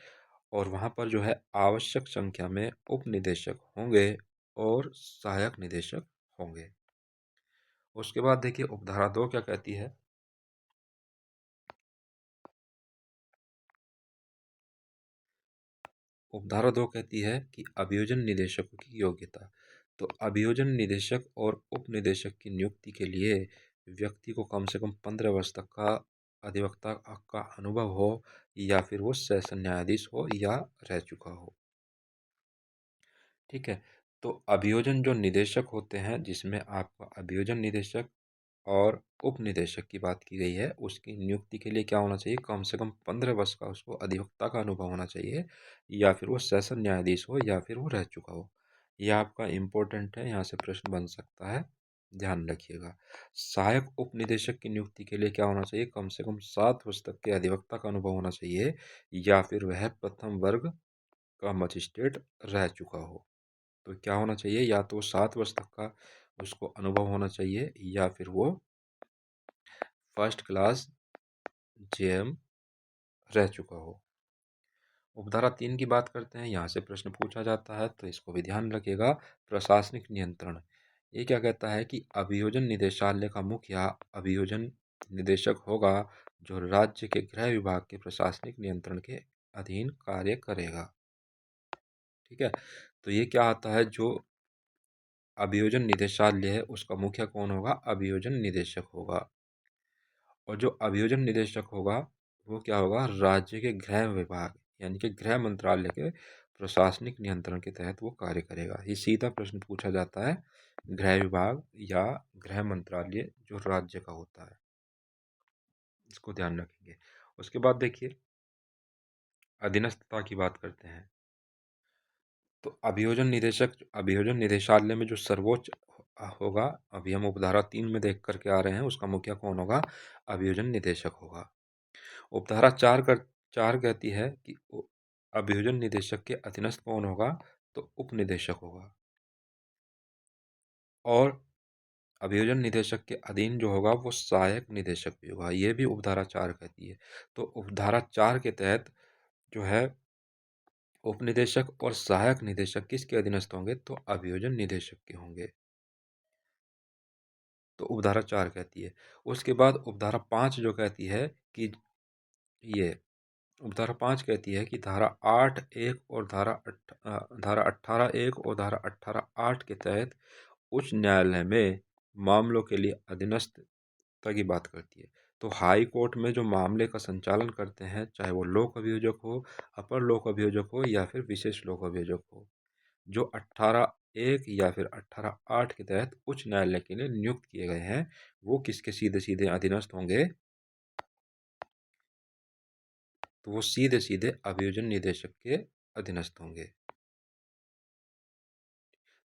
और वहाँ पर जो है आवश्यक संख्या में उप निदेशक होंगे और सहायक निदेशक होंगे। उसके बाद देखिए उपधारा 2 क्या कहती है। उपधारा 2 कहती है कि अभियोजन निदेशकों की योग्यता। तो अभियोजन निदेशक और उप निदेशक की नियुक्ति के लिए व्यक्ति को कम से कम 15 वर्ष तक का अधिवक्ता का अनुभव हो, या फिर वो सेशन न्यायाधीश हो या रह चुका हो। ठीक है। तो अभियोजन जो निदेशक होते हैं, जिसमें आपका अभियोजन निदेशक और उप निदेशक की बात की गई है, उसकी नियुक्ति के लिए क्या होना चाहिए, कम से कम 15 वर्ष का उसको अधिवक्ता का अनुभव होना चाहिए, या फिर वो सेशन न्यायाधीश हो, या फिर वो रह चुका हो। यह आपका इम्पोर्टेंट है, यहाँ से प्रश्न बन सकता है, ध्यान रखिएगा। सहायक उप निदेशक की नियुक्ति के लिए क्या होना चाहिए, कम से कम 7 वर्ष तक के अधिवक्ता का अनुभव होना चाहिए, या फिर वह प्रथम वर्ग का मजिस्ट्रेट रह चुका हो। तो क्या होना चाहिए, या तो 7 वर्ष तक का उसको अनुभव होना चाहिए, या फिर वो फर्स्ट क्लास जेएम रह चुका हो। उपधारा 3 की बात करते हैं, यहाँ से प्रश्न पूछा जाता है, तो इसको भी ध्यान रखिएगा। प्रशासनिक नियंत्रण, ये क्या कहता है कि अभियोजन निदेशालय का मुखिया अभियोजन निदेशक होगा, जो राज्य के गृह विभाग के प्रशासनिक नियंत्रण के अधीन कार्य करेगा। ठीक है। तो ये क्या आता है, जो अभियोजन निदेशालय है उसका मुखिया कौन होगा, अभियोजन निदेशक होगा। और जो अभियोजन निदेशक होगा वो क्या होगा, राज्य के गृह विभाग यानी कि गृह मंत्रालय के प्रशासनिक नियंत्रण के तहत वो कार्य करेगा। ये सीधा प्रश्न पूछा जाता है, गृह विभाग या गृह मंत्रालय जो राज्य का होता है, इसको ध्यान रखेंगे। उसके बाद देखिए अधीनस्थता की बात करते हैं। तो अभियोजन निदेशालय में जो सर्वोच्च होगा, अभी हम उपधारा 3 में देख करके आ रहे हैं, उसका मुखिया कौन होगा, अभियोजन निदेशक होगा। उपधारा 4 कहती है कि अभियोजन निदेशक के अधीनस्थ कौन होगा, तो उप निदेशक होगा। और अभियोजन निदेशक के अधीन जो होगा वो सहायक निदेशक भी होगा, ये भी उपधारा 4 कहती है। तो उपधारा 4 के तहत जो है उप निदेशक और सहायक निदेशक किसके अधीनस्थ होंगे, तो अभियोजन निदेशक के होंगे। तो उपधारा 4 कहती है। उसके बाद उपधारा 5 जो कहती है कि ये धारा 5 कहती है कि धारा 8(1) और धारा 18(1) और धारा 18(8) के तहत उच्च न्यायालय में मामलों के लिए अधीनस्थता की बात करती है। तो हाई कोर्ट में जो मामले का संचालन करते हैं, चाहे वो लोक अभियोजक हो, अपर लोक अभियोजक हो, या फिर विशेष लोक अभियोजक हो, जो 18(1) या फिर 18(8) के तहत उच्च न्यायालय के लिए नियुक्त किए गए हैं, वो किसके सीधे सीधे अधीनस्थ होंगे, तो वो सीधे सीधे अभियोजन निदेशक के अधीनस्थ होंगे।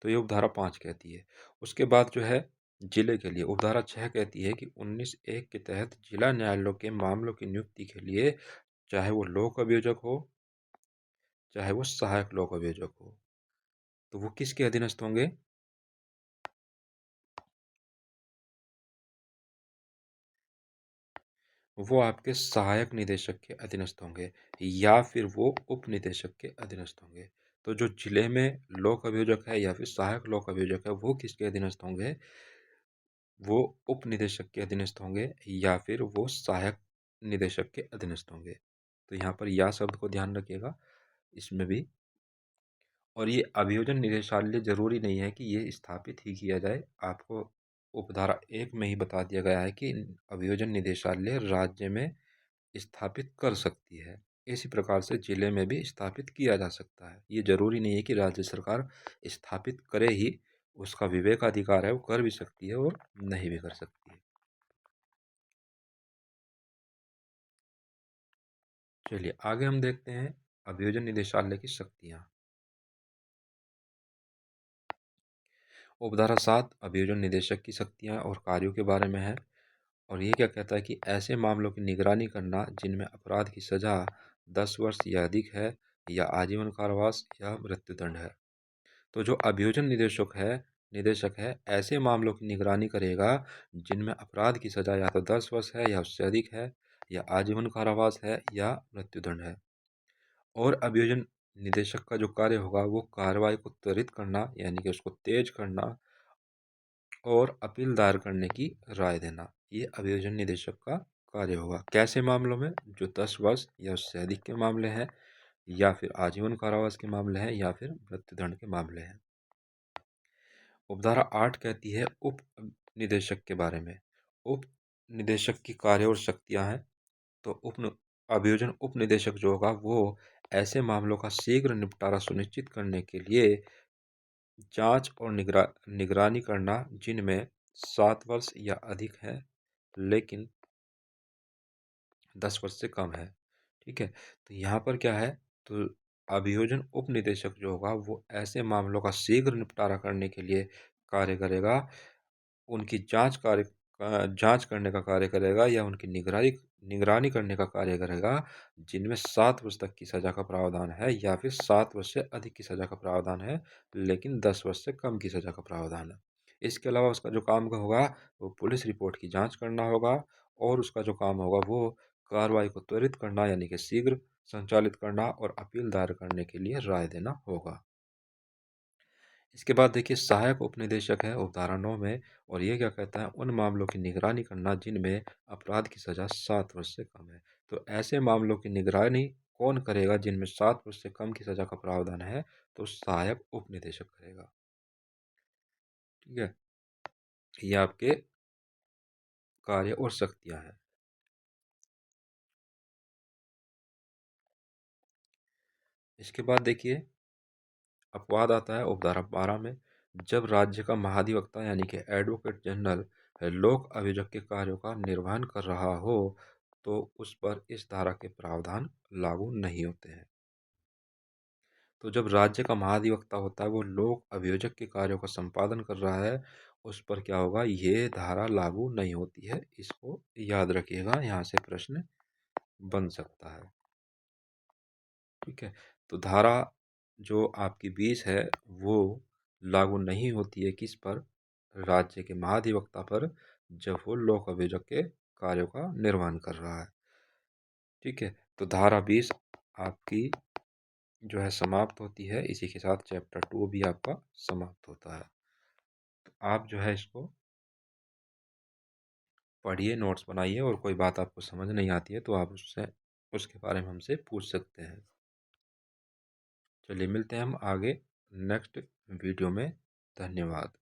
तो ये उपधारा 5 कहती है। उसके बाद जो है जिले के लिए उपधारा 6 कहती है कि 19(1) के तहत जिला न्यायालयों के मामलों की नियुक्ति के लिए, चाहे वो लोक अभियोजक हो, चाहे वो सहायक लोक अभियोजक हो, तो वो किसके अधीनस्थ होंगे, वो आपके सहायक निदेशक के अधीनस्थ होंगे, या फिर वो उप निदेशक के अधीनस्थ होंगे। तो जो जिले में लोक अभियोजक है या फिर सहायक लोक अभियोजक है, वो किसके अधीनस्थ होंगे, वो उप निदेशक के अधीनस्थ होंगे, या फिर वो सहायक निदेशक के अधीनस्थ होंगे। तो यहाँ पर या शब्द को ध्यान रखिएगा इसमें भी। और ये अभियोजन निदेशालय जरूरी नहीं है कि ये स्थापित ही किया जाए, आपको उपधारा 1 में ही बता दिया गया है कि अभियोजन निदेशालय राज्य में स्थापित कर सकती है। इसी प्रकार से जिले में भी स्थापित किया जा सकता है। ये जरूरी नहीं है कि राज्य सरकार स्थापित करे ही, उसका विवेकाधिकार है, वो कर भी सकती है और नहीं भी कर सकती है। चलिए आगे हम देखते हैं अभियोजन निदेशालय की शक्तियाँ। उपधारा 7 अभियोजन निदेशक की शक्तियाँ और कार्यों के बारे में है। और ये क्या कहता है कि ऐसे मामलों की निगरानी करना जिनमें अपराध की सज़ा 10 वर्ष या अधिक है, या आजीवन कारावास या मृत्युदंड है। तो जो अभियोजन निदेशक है ऐसे मामलों की निगरानी करेगा जिनमें अपराध की सज़ा या तो 10 वर्ष है या उससे अधिक है, या आजीवन कारावास है या मृत्युदंड है। और अभियोजन निदेशक का जो कार्य होगा वो कार्रवाई को त्वरित करना, यानी कि उसको तेज करना, और अपील दायर करने की राय देना, ये अभियोजन निदेशक का कार्य होगा। कैसे मामलों में? जो 10 वर्ष या उससे अधिक के मामले हैं, या फिर आजीवन कारावास के मामले हैं, या फिर मृत्युदंड के मामले हैं। उपधारा 8 कहती है उप निदेशक के बारे में। उप निदेशक की कार्य और शक्तियां हैं। तो अभियोजन उप निदेशक जो होगा वो ऐसे मामलों का शीघ्र निपटारा सुनिश्चित करने के लिए जांच और निगरानी करना जिनमें 7 वर्ष या अधिक है लेकिन 10 वर्ष से कम है। ठीक है, तो यहाँ पर क्या है, तो अभियोजन उप निदेशक जो होगा वो ऐसे मामलों का शीघ्र निपटारा करने के लिए कार्य करेगा, उनकी जांच करने का कार्य करेगा, या उनकी निगरानी निगरानी करने का कार्य करेगा जिनमें 7 वर्ष तक की सज़ा का प्रावधान है, या फिर 7 वर्ष से अधिक की सज़ा का प्रावधान है लेकिन 10 वर्ष से कम की सज़ा का प्रावधान है। इसके अलावा उसका जो काम का होगा वो पुलिस रिपोर्ट की जांच करना होगा, और उसका जो काम होगा वो कार्रवाई को त्वरित करना, यानी कि शीघ्र संचालित करना, और अपील दायर करने के लिए राय देना होगा। इसके बाद देखिए सहायक उपनिदेशक है उपधारा 9 में, और ये क्या कहता है, उन मामलों की निगरानी करना जिनमें अपराध की सज़ा 7 वर्ष से कम है। तो ऐसे मामलों की निगरानी कौन करेगा जिनमें 7 वर्ष से कम की सज़ा का प्रावधान है? तो सहायक उपनिदेशक करेगा। ठीक है, ये आपके कार्य और शक्तियां हैं। इसके बाद देखिए अपवाद आता है उपधारा 12 में। जब राज्य का महाधिवक्ता यानी कि एडवोकेट जनरल लोक अभियोजक के कार्यों का निर्वहन कर रहा हो तो उस पर इस धारा के प्रावधान लागू नहीं होते हैं। तो जब राज्य का महाधिवक्ता होता है वो लोक अभियोजक के कार्यों का संपादन कर रहा है, उस पर क्या होगा, ये धारा लागू नहीं होती है। इसको याद रखिएगा, यहाँ से प्रश्न बन सकता है। ठीक है, तो धारा जो आपकी 20 है वो लागू नहीं होती है किस पर? राज्य के महाधिवक्ता पर, जब वो लोक अभियोजक के कार्यों का निर्वहन कर रहा है। ठीक है, तो धारा 20 आपकी जो है समाप्त होती है। इसी के साथ चैप्टर 2 भी आपका समाप्त होता है। तो आप जो है इसको पढ़िए, नोट्स बनाइए, और कोई बात आपको समझ नहीं आती है तो आप उससे उसके बारे में हमसे पूछ सकते हैं। चलिए मिलते हैं हम आगे नेक्स्ट वीडियो में। धन्यवाद।